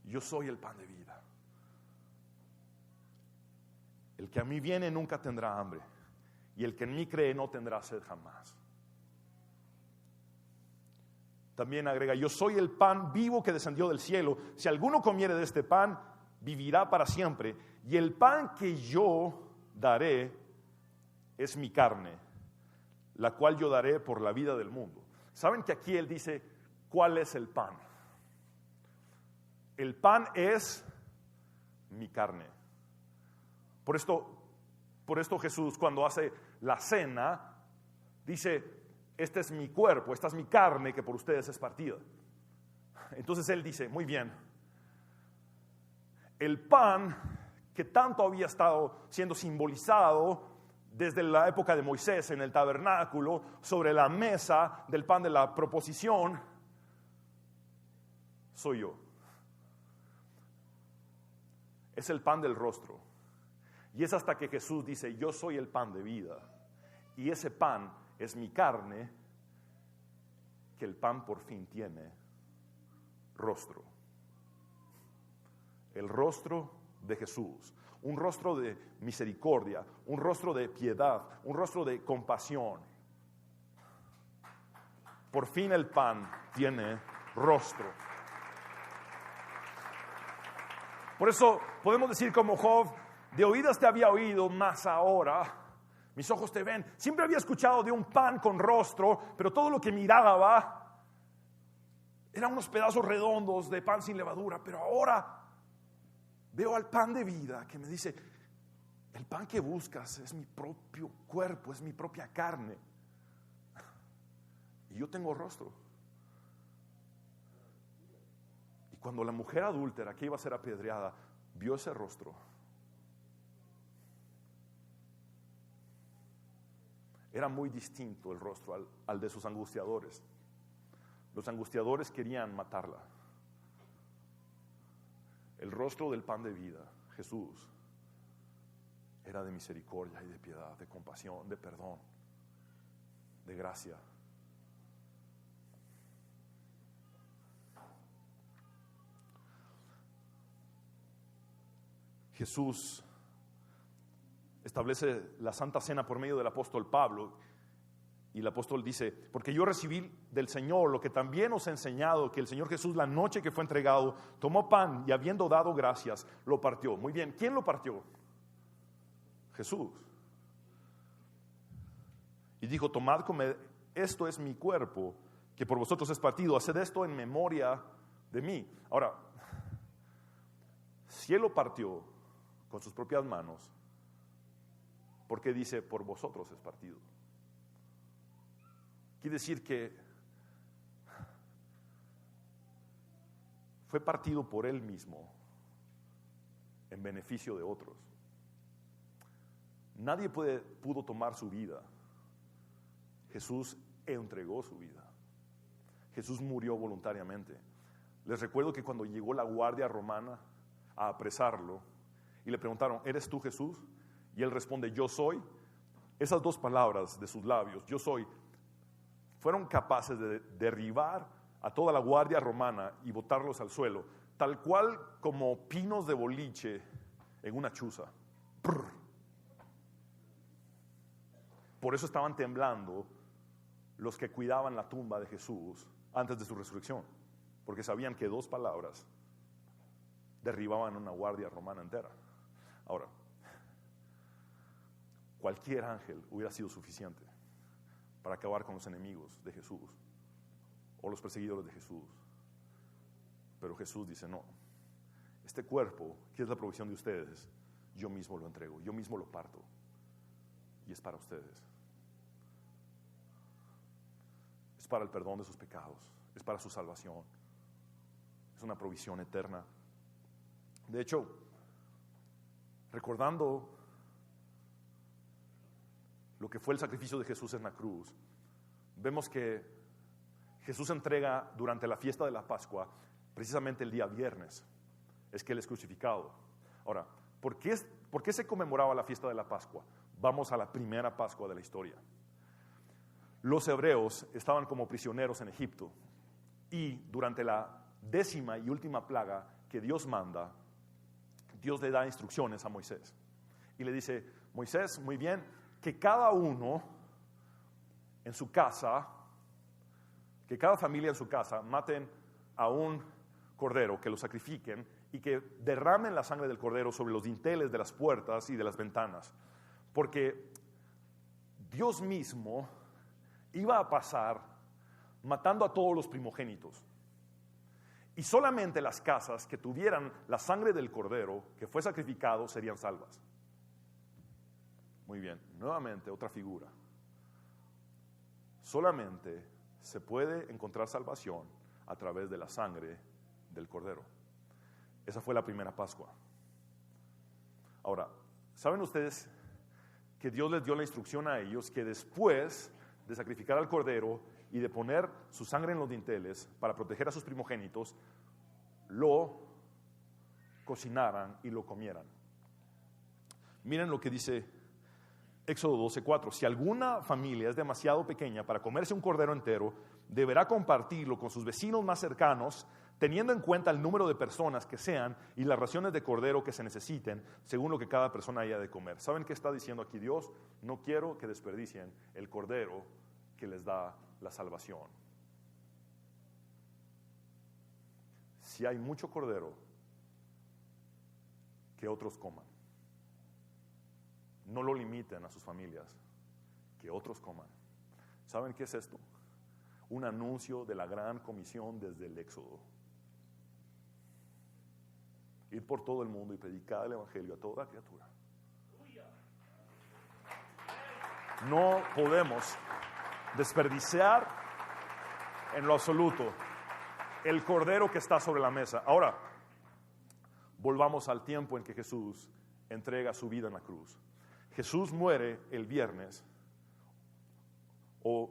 Yo soy el pan de vida. El que a mí viene nunca tendrá hambre, y el que en mí cree no tendrá sed jamás. También agrega, yo soy el pan vivo que descendió del cielo. Si alguno comiere de este pan, vivirá para siempre. Y el pan que yo daré es mi carne, la cual yo daré por la vida del mundo. ¿Saben que aquí él dice cuál es el pan? El pan es mi carne. Por esto Jesús, cuando hace la cena, dice, este es mi cuerpo, esta es mi carne que por ustedes es partida. Entonces él dice, muy bien, el pan que tanto había estado siendo simbolizado desde la época de Moisés en el tabernáculo, sobre la mesa del pan de la proposición, soy yo. Es el pan del rostro. Y es hasta que Jesús dice, yo soy el pan de vida. Y ese pan es mi carne, que el pan por fin tiene rostro. El rostro de Jesús. Un rostro de misericordia, un rostro de piedad, un rostro de compasión. Por fin el pan tiene rostro. Por eso podemos decir como Job, de oídas te había oído, mas ahora mis ojos te ven. Siempre había escuchado de un pan con rostro, pero todo lo que miraba eran unos pedazos redondos de pan sin levadura. Pero ahora veo al pan de vida que me dice, el pan que buscas es mi propio cuerpo, es mi propia carne. Y yo tengo rostro. Y cuando la mujer adúltera que iba a ser apedreada vio ese rostro, era muy distinto el rostro al de sus angustiadores. Los angustiadores querían matarla. El rostro del pan de vida, Jesús, era de misericordia y de piedad, de compasión, de perdón, de gracia. Jesús establece la Santa Cena por medio del apóstol Pablo, y el apóstol dice, porque yo recibí del Señor lo que también os he enseñado, que el Señor Jesús la noche que fue entregado, tomó pan y habiendo dado gracias, lo partió. Muy bien, ¿quién lo partió? Jesús. Y dijo, tomad, comed, esto es mi cuerpo, que por vosotros es partido, haced esto en memoria de mí. Ahora, si Él lo partió con sus propias manos, ¿por qué dice por vosotros es partido? Quiere decir que fue partido por Él mismo en beneficio de otros. Nadie pudo tomar su vida. Jesús entregó su vida. Jesús murió voluntariamente. Les recuerdo que cuando llegó la guardia romana a apresarlo y le preguntaron, ¿eres tú Jesús? Y él responde, yo soy. Esas dos palabras de sus labios, yo soy, fueron capaces de derribar a toda la guardia romana y botarlos al suelo, tal cual como pinos de boliche en una chuza. Brr. Por eso estaban temblando los que cuidaban la tumba de Jesús antes de su resurrección, porque sabían que dos palabras derribaban una guardia romana entera. Ahora, cualquier ángel hubiera sido suficiente para acabar con los enemigos de Jesús o los perseguidores de Jesús. Pero Jesús dice, no, este cuerpo, que es la provisión de ustedes, yo mismo lo entrego, yo mismo lo parto, y es para ustedes. Es para el perdón de sus pecados, es para su salvación, es una provisión eterna. De hecho, recordando lo que fue el sacrificio de Jesús en la cruz, vemos que Jesús entrega durante la fiesta de la Pascua, precisamente el día viernes, es que Él es crucificado. Ahora, ¿por qué se conmemoraba la fiesta de la Pascua? Vamos a la primera Pascua de la historia. Los hebreos estaban como prisioneros en Egipto, y durante la 10ª y última plaga que Dios manda, Dios le da instrucciones a Moisés y le dice, Moisés, muy bien, que cada uno en su casa que cada familia en su casa maten a un cordero, que lo sacrifiquen y que derramen la sangre del cordero sobre los dinteles de las puertas y de las ventanas. Porque Dios mismo iba a pasar matando a todos los primogénitos. Y solamente las casas que tuvieran la sangre del cordero que fue sacrificado serían salvas. Muy bien, nuevamente otra figura. Solamente se puede encontrar salvación a través de la sangre del cordero. Esa fue la primera Pascua. Ahora, ¿saben ustedes que Dios les dio la instrucción a ellos que después de sacrificar al cordero y de poner su sangre en los dinteles para proteger a sus primogénitos, lo cocinaran y lo comieran? Miren lo que dice Éxodo 12:4. Si alguna familia es demasiado pequeña para comerse un cordero entero, deberá compartirlo con sus vecinos más cercanos, teniendo en cuenta el número de personas que sean y las raciones de cordero que se necesiten, según lo que cada persona haya de comer. ¿Saben qué está diciendo aquí Dios? No quiero que desperdicien el cordero que les da la salvación. Si hay mucho cordero, que otros coman. No lo limiten a sus familias, que otros coman. ¿Saben qué es esto? Un anuncio de la gran comisión desde el Éxodo. Ir por todo el mundo y predicar el evangelio a toda criatura. No podemos desperdiciar en lo absoluto el cordero que está sobre la mesa. Ahora, volvamos al tiempo en que Jesús entrega su vida en la cruz. Jesús muere el viernes, o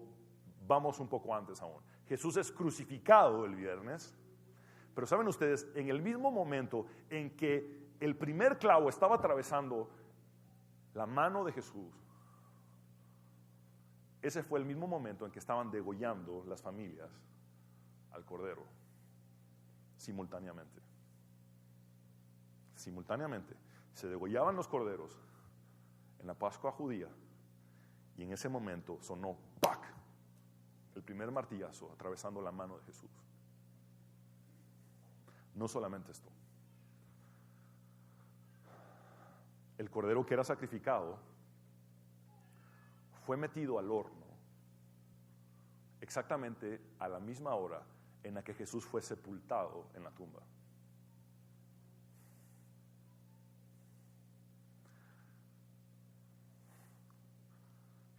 vamos un poco antes aún. Jesús es crucificado el viernes, pero saben ustedes, en el mismo momento en que el primer clavo estaba atravesando la mano de Jesús, ese fue el mismo momento en que estaban degollando las familias al cordero, simultáneamente. Simultáneamente se degollaban los corderos en la Pascua judía, y en ese momento sonó ¡pac! El primer martillazo atravesando la mano de Jesús. No solamente esto, el cordero que era sacrificado fue metido al horno exactamente a la misma hora en la que Jesús fue sepultado en la tumba.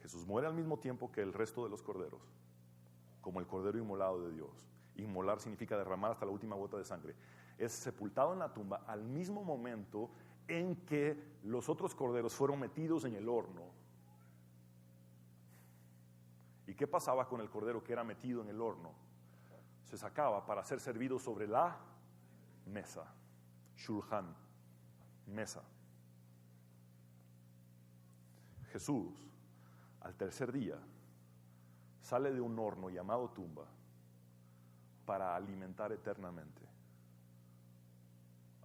Jesús muere al mismo tiempo que el resto de los corderos, como el cordero inmolado de Dios. Inmolar significa derramar hasta la última gota de sangre. Es sepultado en la tumba al mismo momento en que los otros corderos fueron metidos en el horno. ¿Y qué pasaba con el cordero que era metido en el horno? Se sacaba para ser servido sobre la mesa. Shulchan, mesa. Jesús, al tercer día, sale de un horno llamado tumba para alimentar eternamente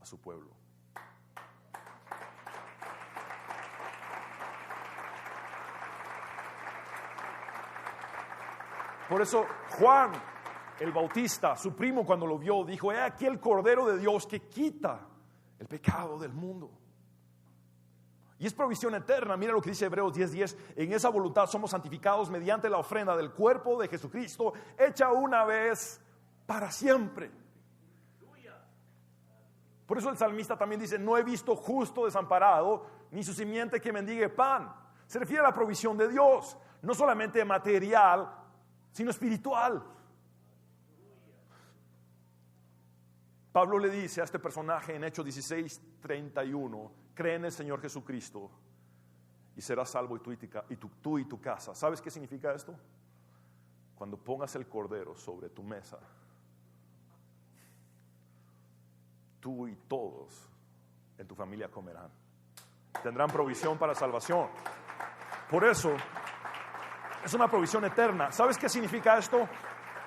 a su pueblo. Por eso Juan el Bautista, su primo, cuando lo vio, dijo: he aquí el Cordero de Dios que quita el pecado del mundo. Y es provisión eterna. Mira lo que dice Hebreos 10:10. En esa voluntad somos santificados mediante la ofrenda del cuerpo de Jesucristo, hecha una vez para siempre. Por eso el salmista también dice: no he visto justo desamparado, ni su simiente que mendigue pan. Se refiere a la provisión de Dios, no solamente material, sino espiritual. Pablo le dice a este personaje en Hechos 16:31: cree en el Señor Jesucristo y serás salvo, y tú y tu casa. ¿Sabes qué significa esto? Cuando pongas el cordero sobre tu mesa, tú y todos en tu familia comerán. Tendrán provisión para salvación. Por eso es una provisión eterna. ¿Sabes qué significa esto?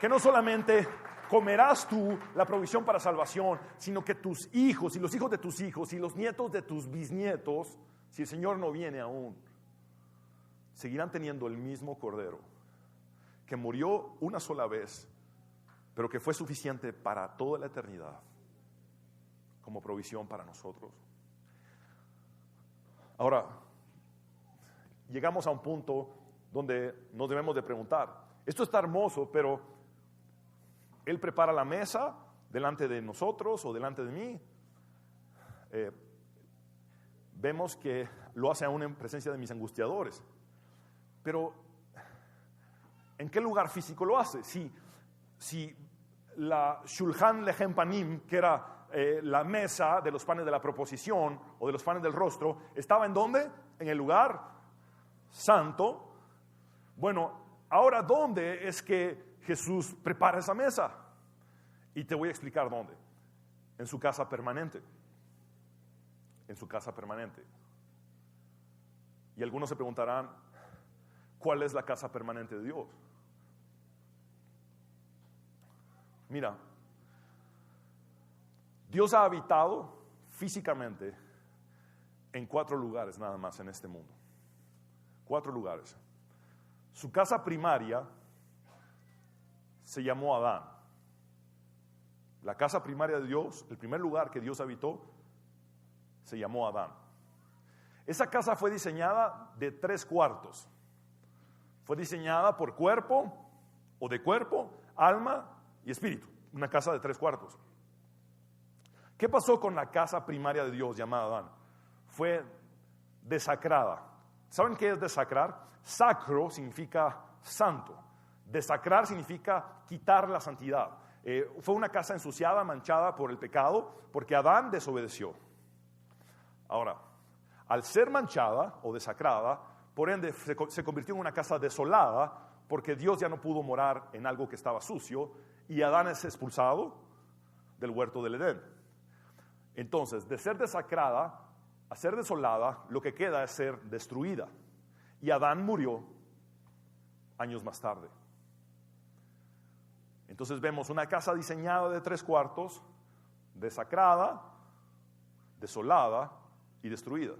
Que no solamente comerás tú la provisión para salvación, sino que tus hijos y los hijos de tus hijos y los nietos de tus bisnietos, si el Señor no viene aún, seguirán teniendo el mismo cordero que murió una sola vez pero que fue suficiente para toda la eternidad como provisión para nosotros. Ahora, llegamos a un punto donde nos debemos de preguntar, esto está hermoso, pero Él prepara la mesa delante de nosotros o delante de mí. Vemos que lo hace aún en presencia de mis angustiadores. Pero, ¿en qué lugar físico lo hace? Si la Shulchan Lechem Panim, que era la mesa de los panes de la proposición o de los panes del rostro, ¿estaba en dónde? En el lugar santo. Bueno, ahora, ¿dónde es que Jesús prepara esa mesa? Y te voy a explicar dónde. En su casa permanente. En su casa permanente. Y algunos se preguntarán, ¿cuál es la casa permanente de Dios? Mira, Dios ha habitado físicamente en 4 lugares nada más en este mundo. 4 lugares. Su casa primaria se llamó Adán. La casa primaria de Dios, el primer lugar que Dios habitó, se llamó Adán. Esa casa fue diseñada de 3 cuartos. Fue diseñada por cuerpo, o de cuerpo, alma y espíritu. Una casa de 3 cuartos. ¿Qué pasó con la casa primaria de Dios llamada Adán? Fue desacrada. ¿Saben qué es desacrar? Sacro significa santo. Desacrar significa quitar la santidad. Fue una casa ensuciada, manchada por el pecado, porque Adán desobedeció. Ahora, al ser manchada o desacrada, por ende se convirtió en una casa desolada, porque Dios ya no pudo morar en algo que estaba sucio, y Adán es expulsado del huerto del Edén. Entonces, de ser desacrada a ser desolada, lo que queda es ser destruida. Y Adán murió años más tarde. Entonces vemos una casa diseñada de 3 cuartos, desacrada, desolada y destruida.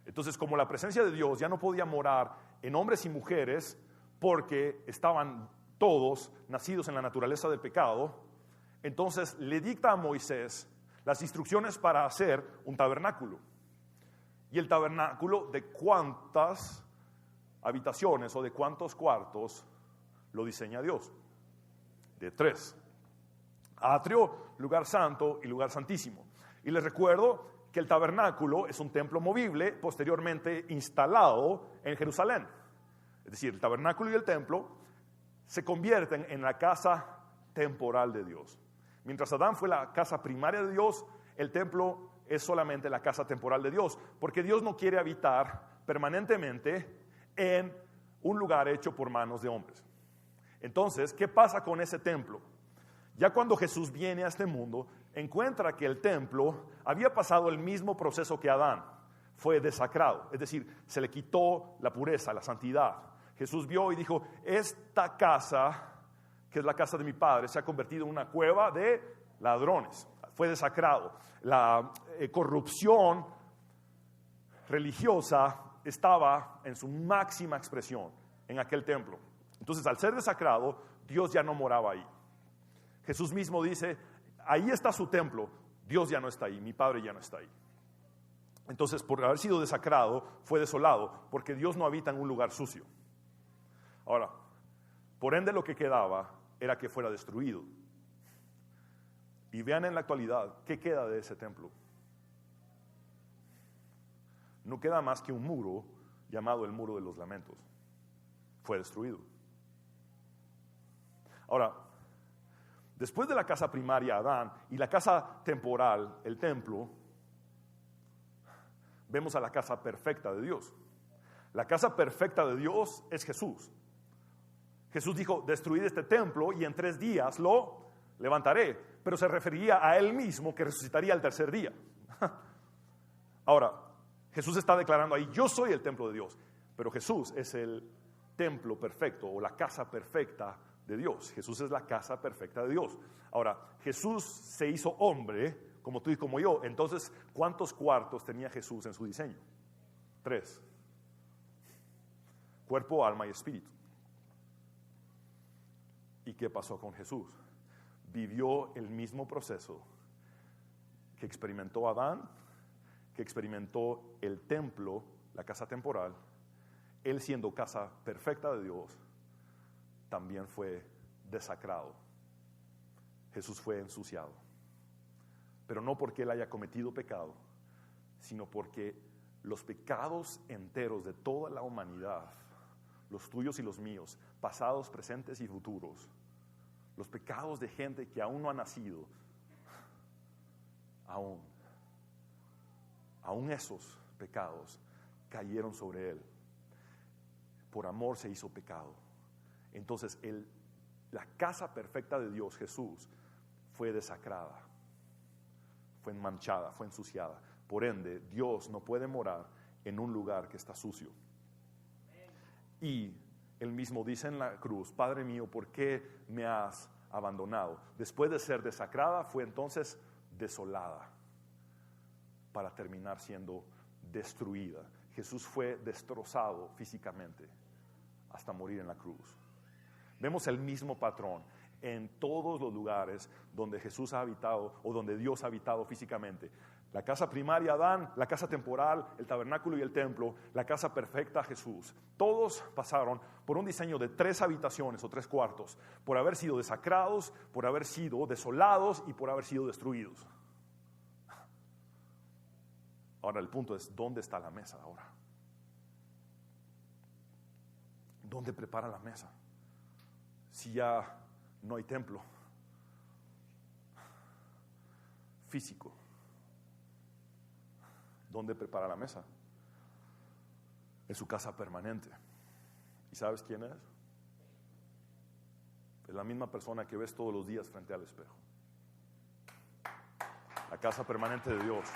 Entonces, como la presencia de Dios ya no podía morar en hombres y mujeres porque estaban todos nacidos en la naturaleza del pecado, entonces le dicta a Moisés las instrucciones para hacer un tabernáculo. Y el tabernáculo, ¿de cuántas habitaciones o de cuántos cuartos lo diseña Dios? De 3. Atrio, lugar santo y lugar santísimo. Y les recuerdo que el tabernáculo es un templo movible posteriormente instalado en Jerusalén. Es decir, el tabernáculo y el templo se convierten en la casa temporal de Dios. Mientras Adán fue la casa primaria de Dios, el templo es solamente la casa temporal de Dios, porque Dios no quiere habitar permanentemente en un lugar hecho por manos de hombres. Entonces, ¿qué pasa con ese templo? Ya cuando Jesús viene a este mundo, encuentra que el templo había pasado el mismo proceso que Adán. Fue desacrado, es decir, se le quitó la pureza, la santidad. Jesús vio y dijo, esta casa, que es la casa de mi Padre, se ha convertido en una cueva de ladrones. Fue desacrado. La corrupción religiosa estaba en su máxima expresión en aquel templo. Entonces, al ser desacrado, Dios ya no moraba ahí. Jesús mismo dice, ahí está su templo, Dios ya no está ahí, mi Padre ya no está ahí. Entonces, por haber sido desacrado, fue desolado, porque Dios no habita en un lugar sucio. Ahora, por ende lo que quedaba era que fuera destruido. Y vean en la actualidad, ¿qué queda de ese templo? No queda más que un muro llamado el Muro de los Lamentos. Fue destruido. Ahora, después de la casa primaria, Adán, y la casa temporal, el templo, vemos a la casa perfecta de Dios. La casa perfecta de Dios es Jesús. Jesús dijo, destruid este templo y en 3 días lo levantaré, pero se refería a él mismo que resucitaría al tercer día. Ahora, Jesús está declarando ahí, yo soy el templo de Dios, pero Jesús es el templo perfecto o la casa perfecta de Dios. Jesús es la casa perfecta de Dios. Ahora, Jesús se hizo hombre, como tú y como yo. Entonces, ¿cuántos cuartos tenía Jesús en su diseño? 3. Cuerpo, alma y espíritu. ¿Y qué pasó con Jesús? Vivió el mismo proceso que experimentó Adán, que experimentó el templo, la casa temporal. Él, siendo casa perfecta de Dios, también fue desacrado. Jesús fue ensuciado. Pero no porque él haya cometido pecado, sino porque los pecados enteros de toda la humanidad, los tuyos y los míos, pasados, presentes y futuros, los pecados de gente que aún no ha nacido, aún esos pecados cayeron sobre él. Por amor se hizo pecado. Entonces la casa perfecta de Dios, Jesús, fue desacrada, fue manchada, fue ensuciada. Por ende, Dios no puede morar en un lugar que está sucio. Y él mismo dice en la cruz: Padre mío, ¿por qué me has abandonado? Después de ser desacrada, fue entonces desolada para terminar siendo destruida. Jesús fue destrozado físicamente hasta morir en la cruz. Vemos el mismo patrón en todos los lugares donde Jesús ha habitado o donde Dios ha habitado físicamente. La casa primaria Adán, la casa temporal, el tabernáculo y el templo, la casa perfecta Jesús. Todos pasaron por un diseño de 3 habitaciones o 3 cuartos, por haber sido desacrados, por haber sido desolados y por haber sido destruidos. Ahora el punto es: ¿dónde está la mesa ahora? ¿Dónde prepara la mesa? Si ya no hay templo físico, ¿dónde prepara la mesa? En su casa permanente. ¿Y sabes quién es? Es la misma persona que ves todos los días frente al espejo. La casa permanente de Dios.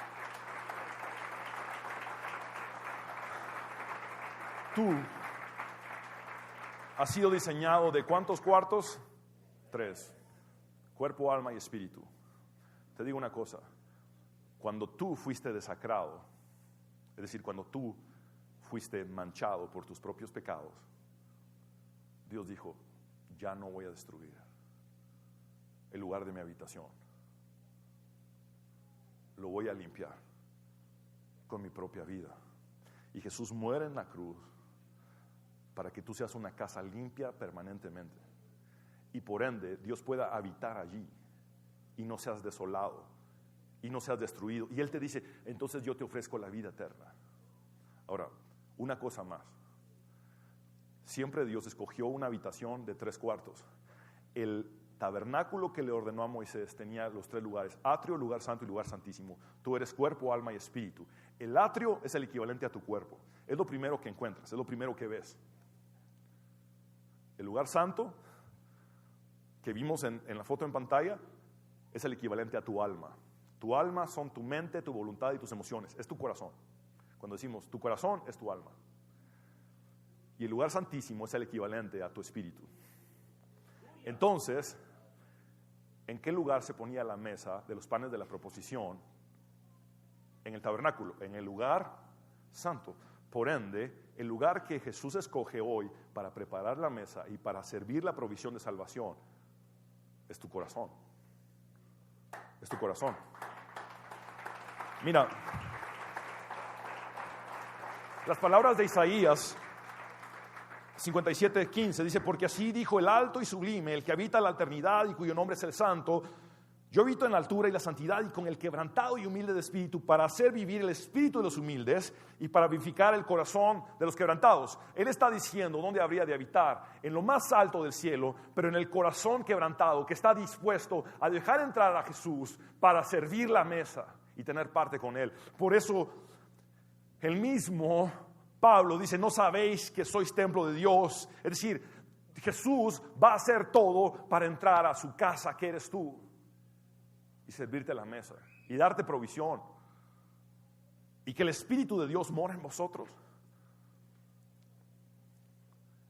Tú has sido diseñado ¿de cuántos cuartos? 3. Cuerpo, alma y espíritu. Te digo una cosa: cuando tú fuiste desacrado, es decir, cuando tú fuiste manchado por tus propios pecados, Dios dijo: ya no voy a destruir el lugar de mi habitación, lo voy a limpiar con mi propia vida. Y Jesús muere en la cruz para que tú seas una casa limpia permanentemente, y por ende Dios pueda habitar allí y no seas desolado y no seas destruido. Y Él te dice: entonces yo te ofrezco la vida eterna. Ahora, una cosa más: siempre Dios escogió una habitación de 3 cuartos. El tabernáculo que le ordenó a Moisés tenía los 3 lugares: atrio, lugar santo y lugar santísimo. Tú eres cuerpo, alma y espíritu. El atrio es el equivalente a tu cuerpo. Es lo primero que encuentras, es lo primero que ves. El lugar santo que vimos en la foto en pantalla es el equivalente a tu alma. Tu alma son tu mente, tu voluntad y tus emociones. Es tu corazón. Cuando decimos tu corazón, es tu alma. Y el lugar santísimo es el equivalente a tu espíritu. Entonces, ¿en qué lugar se ponía la mesa de los panes de la proposición? En el tabernáculo, en el lugar santo. Por ende, el lugar que Jesús escoge hoy para preparar la mesa y para servir la provisión de salvación es tu corazón. Es tu corazón. Mira, las palabras de Isaías 57:15 dice: porque así dijo el alto y sublime, el que habita la eternidad y cuyo nombre es el Santo: yo habito en la altura y la santidad y con el quebrantado y humilde de espíritu, para hacer vivir el espíritu de los humildes y para vivificar el corazón de los quebrantados. Él está diciendo dónde habría de habitar: en lo más alto del cielo, pero en el corazón quebrantado, que está dispuesto a dejar entrar a Jesús para servir la mesa y tener parte con Él. Por eso el mismo Pablo dice: no sabéis que sois templo de Dios. Es decir, Jesús va a hacer todo para entrar a su casa, que eres tú, y servirte la mesa y darte provisión, y que el Espíritu de Dios mora en vosotros.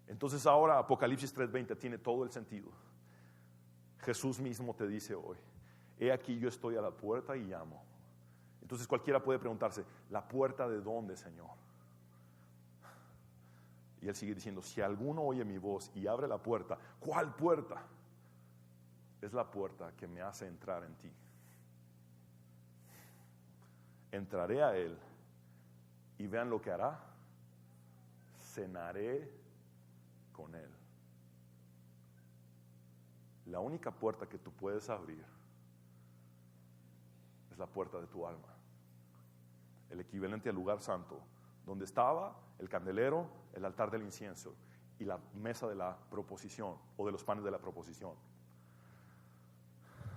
Entonces ahora Apocalipsis 3:20 tiene todo el sentido. Jesús mismo te dice hoy: he aquí, yo estoy a la puerta y llamo. Entonces cualquiera puede preguntarse: ¿la puerta de dónde, Señor? Y Él sigue diciendo: si alguno oye mi voz y abre la puerta. ¿Cuál puerta? es la puerta que me hace entrar en ti. Entraré a Él y vean lo que hará. Cenaré con Él. La única puerta que tú puedes abrir es la puerta de tu alma. El equivalente al lugar santo, donde estaba el candelero, el altar del incienso y la mesa de la proposición o de los panes de la proposición.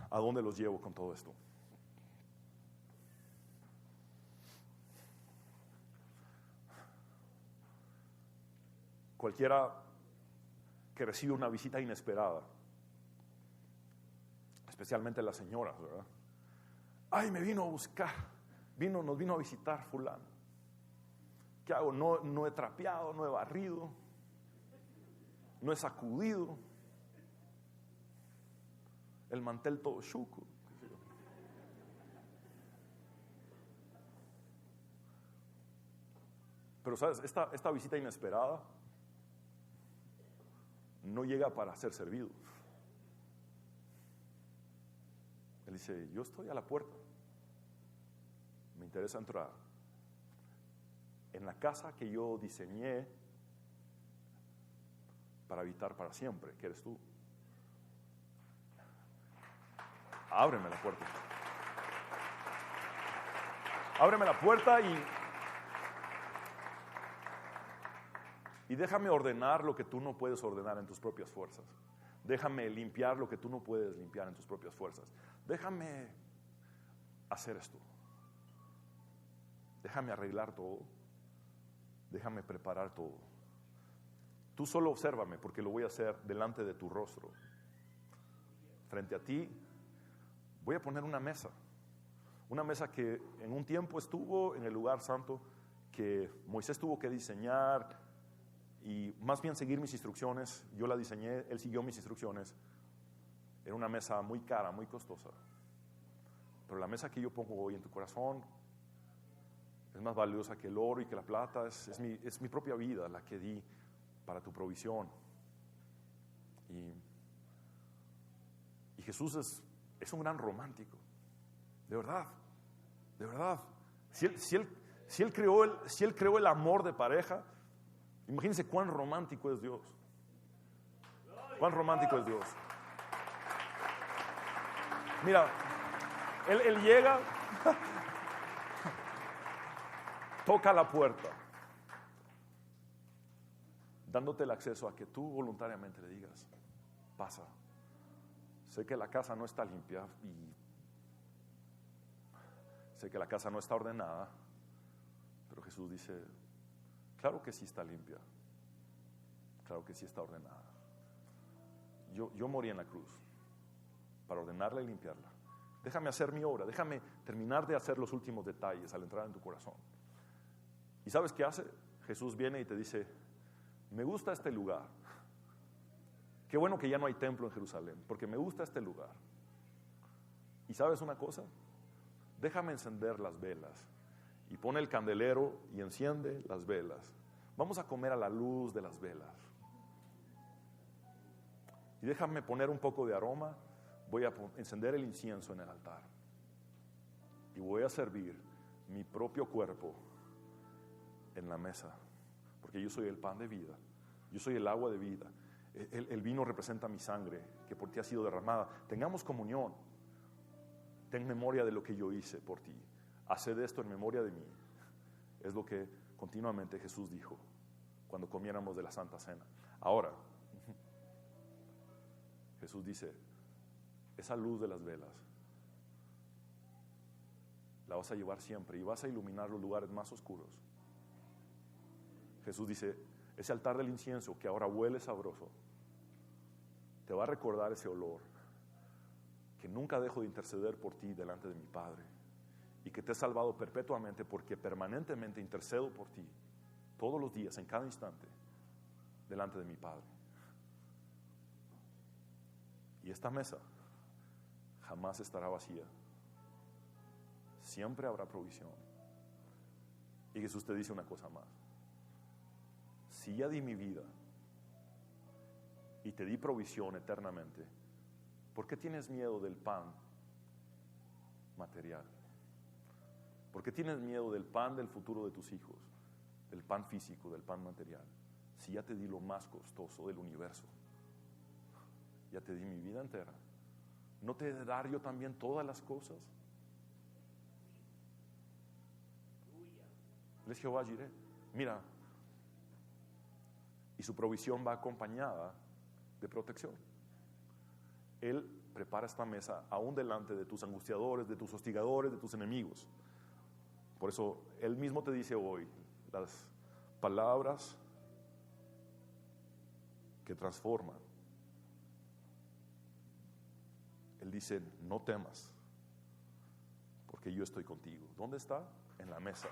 ¿A dónde los llevo con todo esto? Cualquiera que recibe una visita inesperada, especialmente las señoras, ¿verdad? Ay, me vino a buscar, nos vino a visitar fulano. ¿Qué hago? No he trapeado, no he barrido, no he sacudido, el mantel todo chuco. Pero sabes, esta visita inesperada no llega para ser servido. Él dice, yo estoy a la puerta, me interesa entrar en la casa que yo diseñé para habitar para siempre, que eres tú. Ábreme la puerta. Ábreme la puerta y déjame ordenar lo que tú no puedes ordenar en tus propias fuerzas. Déjame limpiar lo que tú no puedes limpiar en tus propias fuerzas. Déjame hacer esto. Déjame arreglar todo. Déjame preparar todo. Tú solo obsérvame porque lo voy a hacer delante de tu rostro. Frente a ti voy a poner una mesa. Una mesa que en un tiempo estuvo en el lugar santo, que Moisés tuvo que diseñar y más bien seguir mis instrucciones. Yo la diseñé, él siguió mis instrucciones. Era una mesa muy cara, muy costosa. Pero la mesa que yo pongo hoy en tu corazón es más valiosa que el oro y que la plata. Es mi propia vida la que di para tu provisión. Y Jesús es un gran romántico. De verdad, de verdad. Si él creó el amor de pareja, imagínense cuán romántico es Dios. Cuán romántico es Dios. Mira, Él llega, toca la puerta, dándote el acceso a que tú voluntariamente le digas, pasa. Sé que la casa no está limpia y sé que la casa no está ordenada, pero Jesús dice, claro que sí está limpia, claro que sí está ordenada. Yo morí en la cruz para ordenarla y limpiarla. Déjame hacer mi obra, déjame terminar de hacer los últimos detalles al entrar en tu corazón. ¿Y sabes qué hace? Jesús viene y te dice, me gusta este lugar. Qué bueno que ya no hay templo en Jerusalén, porque me gusta este lugar. ¿Y sabes una cosa? Déjame encender las velas. Y pone el candelero y enciende las velas. Vamos a comer a la luz de las velas. Y déjame poner un poco de aroma. Voy a encender el incienso en el altar. Y voy a servir mi propio cuerpo en la mesa. Porque yo soy el pan de vida. Yo soy el agua de vida. El vino representa mi sangre, que por ti ha sido derramada. Tengamos comunión. Ten memoria de lo que yo hice por ti. Haced esto en memoria de mí. Es lo que continuamente Jesús dijo cuando comiéramos de la Santa Cena. Ahora, Jesús dice, esa luz de las velas la vas a llevar siempre y vas a iluminar los lugares más oscuros. Jesús dice, ese altar del incienso que ahora huele sabroso, te va a recordar ese olor, que nunca dejo de interceder por ti delante de mi Padre, y que te he salvado perpetuamente porque permanentemente intercedo por ti, todos los días, en cada instante, delante de mi Padre. Y esta mesa jamás estará vacía. Siempre habrá provisión. Y Jesús te dice una cosa más. Si ya di mi vida y te di provisión eternamente, ¿Por qué tienes miedo del pan material? ¿Por qué tienes miedo del pan del futuro de tus hijos? Del pan físico, del pan material. Si ya te di lo más costoso del universo. Ya te di mi vida entera. ¿No te he de dar yo también todas las cosas? Él es Jehová Jireh. Mira, y su provisión va acompañada de protección. Él prepara esta mesa aún delante de tus angustiadores, de tus hostigadores, de tus enemigos. Por eso Él mismo te dice hoy las palabras que transforman. Él dice, no temas, porque yo estoy contigo. ¿Dónde está? En la mesa.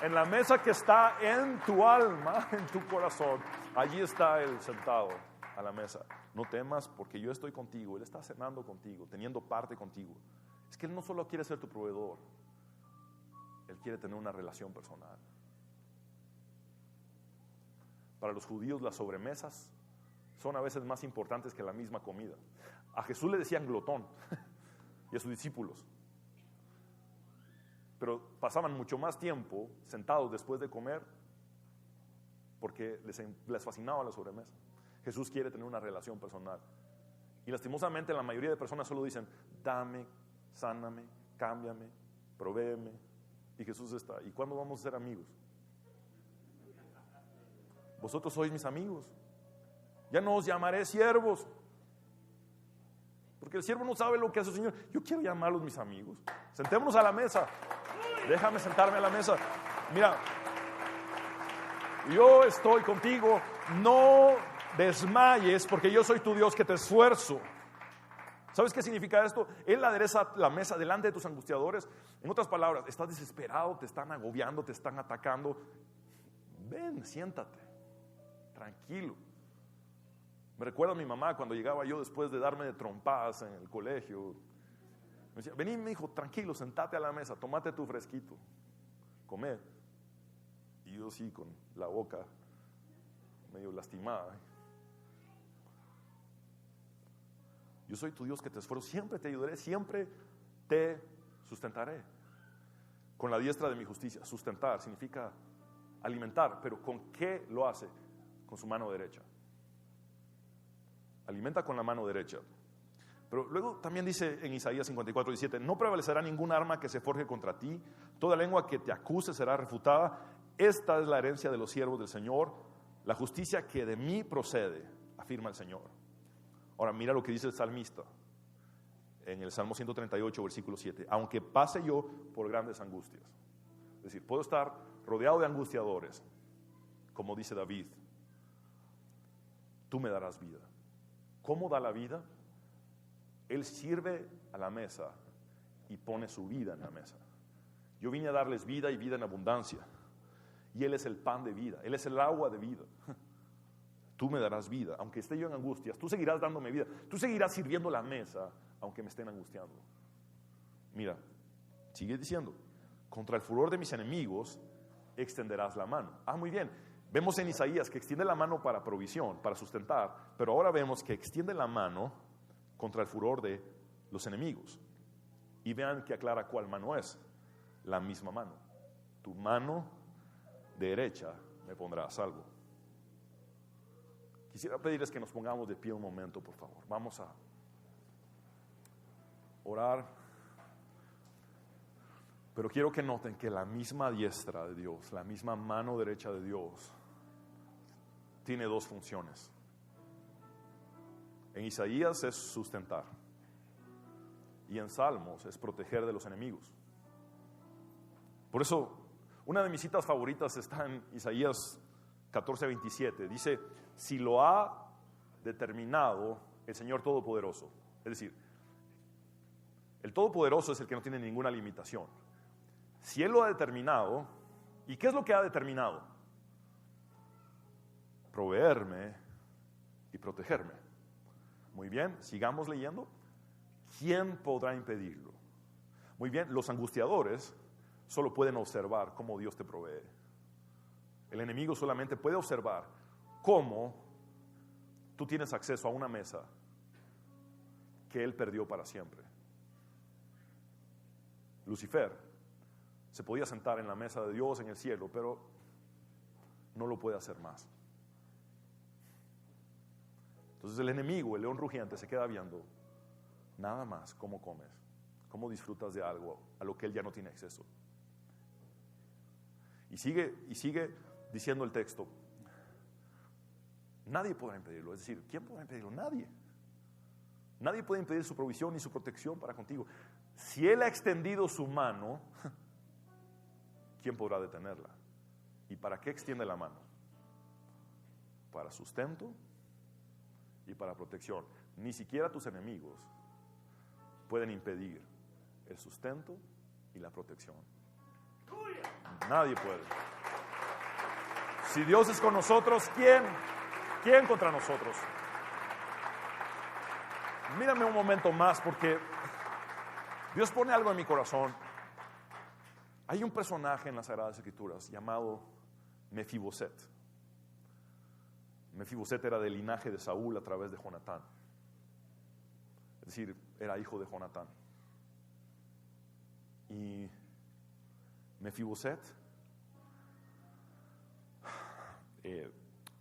En la mesa que está en tu alma, en tu corazón, allí está Él sentado a la mesa. No temas porque yo estoy contigo. Él está cenando contigo, teniendo parte contigo. Es que Él no solo quiere ser tu proveedor, Él quiere tener una relación personal. Para los judíos las sobremesas son a veces más importantes que la misma comida. A Jesús le decían glotón y a sus discípulos. Pero pasaban mucho más tiempo sentados después de comer porque les fascinaba la sobremesa. Jesús quiere tener una relación personal. Y lastimosamente la mayoría de personas solo dicen, dame, sáname, cámbiame, provéeme. Y Jesús está, ¿y cuándo vamos a ser amigos? Vosotros sois mis amigos. Ya no os llamaré siervos, porque el siervo no sabe lo que hace su Señor. Yo quiero llamarlos mis amigos. Sentémonos a la mesa. Déjame sentarme a la mesa. Mira, yo estoy contigo. No desmayes, porque yo soy tu Dios que te esfuerzo. ¿Sabes qué significa esto? Él adereza la mesa delante de tus angustiadores. En otras palabras, estás desesperado, te están agobiando, te están atacando. Ven, siéntate, tranquilo. Me recuerda a mi mamá cuando llegaba yo después de darme de trompadas en el colegio. Me decía, vení, mi hijo, tranquilo, sentate a la mesa, tomate tu fresquito, come. Y yo sí, con la boca medio lastimada. Yo soy tu Dios que te esfuerzo, siempre te ayudaré, siempre te sustentaré. Con la diestra de mi justicia. Sustentar significa alimentar, pero ¿con qué lo hace? Con su mano derecha. Alimenta con la mano derecha. Pero luego también dice en Isaías 54:17, no prevalecerá ningún arma que se forje contra ti, toda lengua que te acuse será refutada. Esta es la herencia de los siervos del Señor, la justicia que de mí procede, afirma el Señor. Ahora mira lo que dice el salmista en el Salmo 138, versículo 7. Aunque pase yo por grandes angustias. Es decir, puedo estar rodeado de angustiadores, como dice David, tú me darás vida. ¿Cómo da la vida? Él sirve a la mesa y pone su vida en la mesa. Yo vine a darles vida y vida en abundancia. Y Él es el pan de vida, Él es el agua de vida. Tú me darás vida, aunque esté yo en angustias, tú seguirás dándome vida. Tú seguirás sirviendo la mesa, aunque me estén angustiando. Mira, sigue diciendo, contra el furor de mis enemigos extenderás la mano. Muy bien. Vemos en Isaías que extiende la mano para provisión, para sustentar, pero ahora vemos que extiende la mano contra el furor de los enemigos. Y vean que aclara cuál mano es. La misma mano. Tu mano derecha me pondrá a salvo. Quisiera pedirles que nos pongamos de pie un momento, por favor. Vamos a orar. Pero quiero que noten que la misma diestra de Dios, la misma mano derecha de Dios, tiene dos funciones. En Isaías es sustentar y en Salmos es proteger de los enemigos. Por eso, una de mis citas favoritas está en Isaías 14:27. Dice, si lo ha determinado el Señor Todopoderoso. Es decir, el Todopoderoso es el que no tiene ninguna limitación. Si Él lo ha determinado, ¿y qué es lo que ha determinado? Proveerme y protegerme. Muy bien, sigamos leyendo. ¿Quién podrá impedirlo? Muy bien, los angustiadores solo pueden observar cómo Dios te provee. El enemigo solamente puede observar cómo tú tienes acceso a una mesa que él perdió para siempre. Lucifer se podía sentar en la mesa de Dios en el cielo, pero no lo puede hacer más. Entonces el enemigo, el león rugiente, se queda viendo nada más cómo comes, cómo disfrutas de algo a lo que él ya no tiene acceso. Y sigue diciendo el texto, nadie podrá impedirlo. Es decir, ¿quién podrá impedirlo? Nadie. Nadie puede impedir su provisión ni su protección para contigo. Si él ha extendido su mano, ¿quién podrá detenerla? ¿Y para qué extiende la mano? Para sustento y para protección. Ni siquiera tus enemigos pueden impedir el sustento y la protección. Nadie puede. Si Dios es con nosotros, ¿quién contra nosotros? Mírame un momento más, porque Dios pone algo en mi corazón. Hay un personaje en las Sagradas Escrituras llamado Mefiboset. Mefiboset era del linaje de Saúl a través de Jonatán. Es decir, era hijo de Jonatán. Y Mefiboset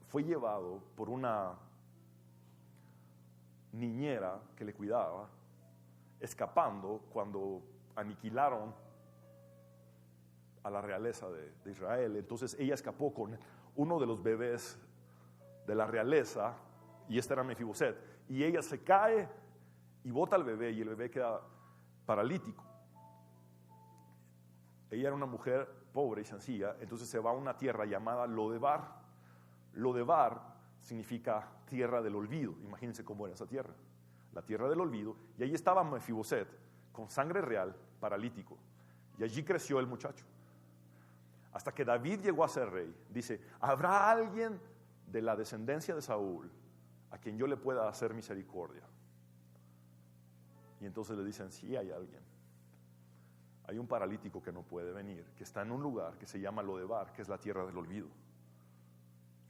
fue llevado por una niñera que le cuidaba, escapando cuando aniquilaron a la realeza de Israel. Entonces ella escapó con uno de los bebés de la realeza, y este era Mefiboset, y ella se cae y bota al bebé, y el bebé queda paralítico. Ella era una mujer pobre y sencilla, entonces se va a una tierra llamada Lodebar. Lodebar significa tierra del olvido. Imagínense cómo era esa tierra, la tierra del olvido. Y ahí estaba Mefiboset con sangre real, paralítico, y allí creció el muchacho hasta que David llegó a ser rey. Dice, ¿habrá alguien de la descendencia de Saúl a quien yo le pueda hacer misericordia? Y entonces le dicen, sí, hay alguien. Hay un paralítico que no puede venir, que está en un lugar que se llama Lodebar, que es la tierra del olvido.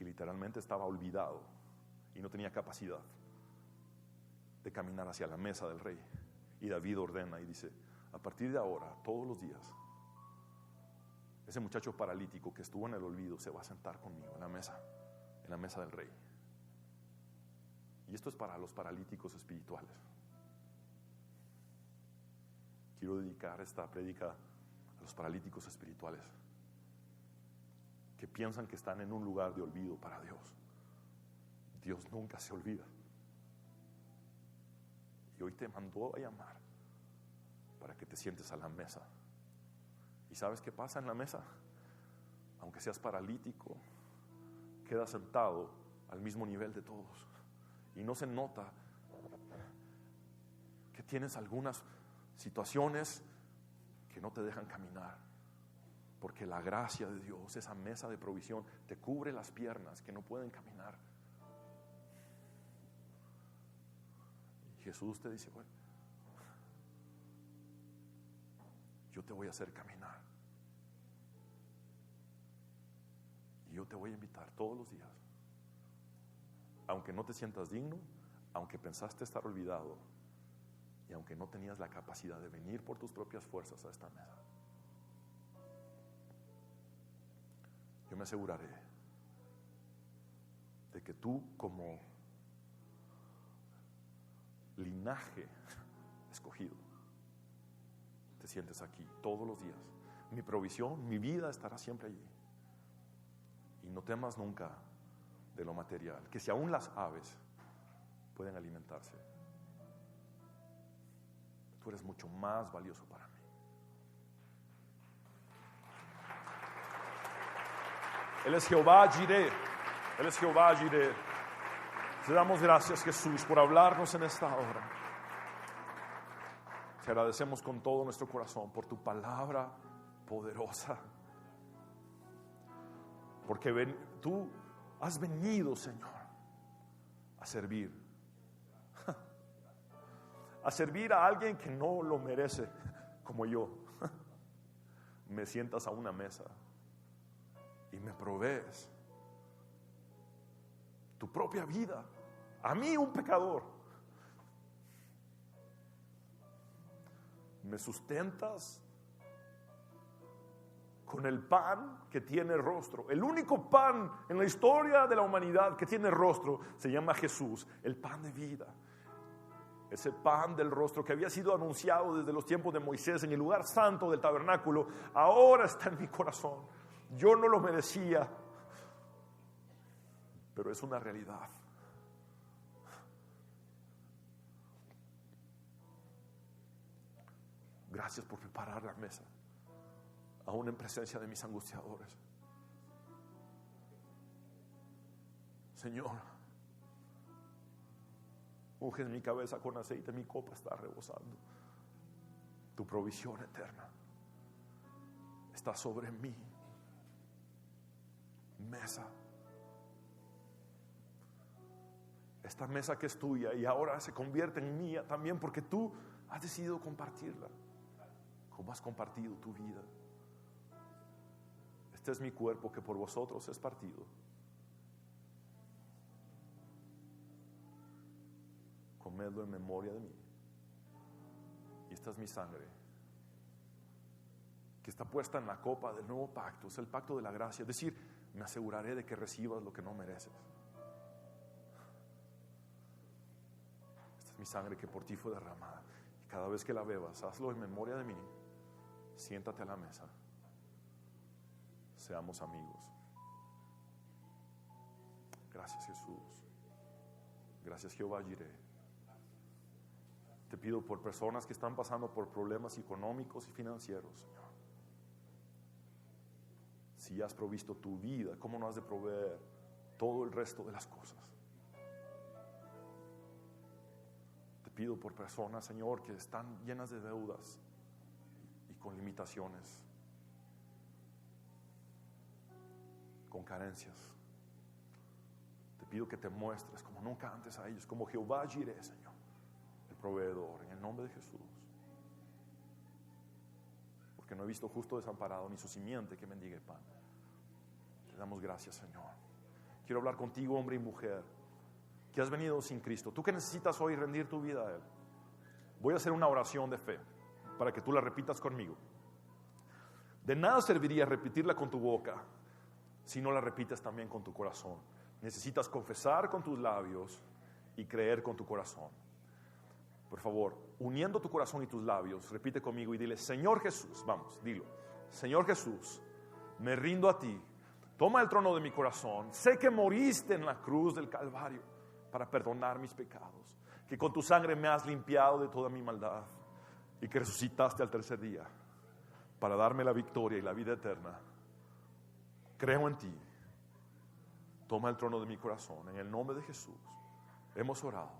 Y literalmente estaba olvidado y no tenía capacidad de caminar hacia la mesa del rey. Y David ordena y dice, a partir de ahora, todos los días, ese muchacho paralítico que estuvo en el olvido se va a sentar conmigo en la mesa del rey. Y esto es para los paralíticos espirituales. Quiero dedicar esta prédica a los paralíticos espirituales que piensan que están en un lugar de olvido para Dios. Dios nunca se olvida. Y hoy te mandó a llamar para que te sientes a la mesa. ¿Y sabes qué pasa en la mesa? Aunque seas paralítico, quedas sentado al mismo nivel de todos. Y no se nota que tienes algunas situaciones que no te dejan caminar, porque la gracia de Dios, esa mesa de provisión, te cubre las piernas que no pueden caminar. Y Jesús te dice, bueno, yo te voy a hacer caminar, y yo te voy a invitar todos los días, aunque no te sientas digno, aunque pensaste estar olvidado, y aunque no tenías la capacidad de venir por tus propias fuerzas a esta mesa, yo me aseguraré de que tú, como linaje escogido, te sientes aquí todos los días. Mi provisión, mi vida estará siempre allí. Y no temas nunca de lo material, que si aún las aves pueden alimentarse, tú eres mucho más valioso para mí. Él es Jehová Jireh. Él es Jehová Jireh. Te damos gracias, Jesús, por hablarnos en esta hora. Te agradecemos con todo nuestro corazón por tu palabra poderosa. Porque tú has venido, Señor, a servir. A servir a alguien que no lo merece, como yo. Me sientas a una mesa y me provees tu propia vida. A mí, un pecador. Me sustentas con el pan que tiene rostro. El único pan en la historia de la humanidad que tiene rostro se llama Jesús, el pan de vida. Ese pan del rostro que había sido anunciado desde los tiempos de Moisés en el lugar santo del tabernáculo, ahora está en mi corazón. Yo no lo merecía, pero es una realidad. Gracias por preparar la mesa, aún en presencia de mis angustiadores. Señor, unge mi cabeza con aceite, mi copa está rebosando. Tu provisión eterna está sobre mi mesa. Esta mesa que es tuya y ahora se convierte en mía también porque tú has decidido compartirla, como has compartido tu vida. Este es mi cuerpo que por vosotros es partido. Comedlo en memoria de mí. Y esta es mi sangre, que está puesta en la copa del nuevo pacto. Es el pacto de la gracia. Es decir, me aseguraré de que recibas lo que no mereces. Esta es mi sangre que por ti fue derramada. Y cada vez que la bebas, hazlo en memoria de mí. Siéntate a la mesa. Seamos amigos. Gracias, Jesús. Gracias, Jehová Jireh. Te pido por personas que están pasando por problemas económicos y financieros, Señor. Si ya has provisto tu vida, ¿cómo no has de proveer todo el resto de las cosas? Te pido por personas, Señor, que están llenas de deudas y con limitaciones, con carencias. Te pido que te muestres como nunca antes a ellos, como Jehová Jireh, Señor, el proveedor, en el nombre de Jesús. Porque no he visto justo desamparado ni su simiente que mendigue pan. Te damos gracias, Señor. Quiero hablar contigo, hombre y mujer, que has venido sin Cristo. Tú que necesitas hoy rendir tu vida a Él. Voy a hacer una oración de fe para que tú la repitas conmigo. De nada serviría repetirla con tu boca si no la repites también con tu corazón. Necesitas confesar con tus labios y creer con tu corazón. Por favor, uniendo tu corazón y tus labios, repite conmigo y dile: Señor Jesús, vamos, dilo. Señor Jesús, me rindo a ti. Toma el trono de mi corazón. Sé que moriste en la cruz del Calvario para perdonar mis pecados, que con tu sangre me has limpiado de toda mi maldad y que resucitaste al tercer día para darme la victoria y la vida eterna. Creo en ti. Toma el trono de mi corazón. En el nombre de Jesús hemos orado.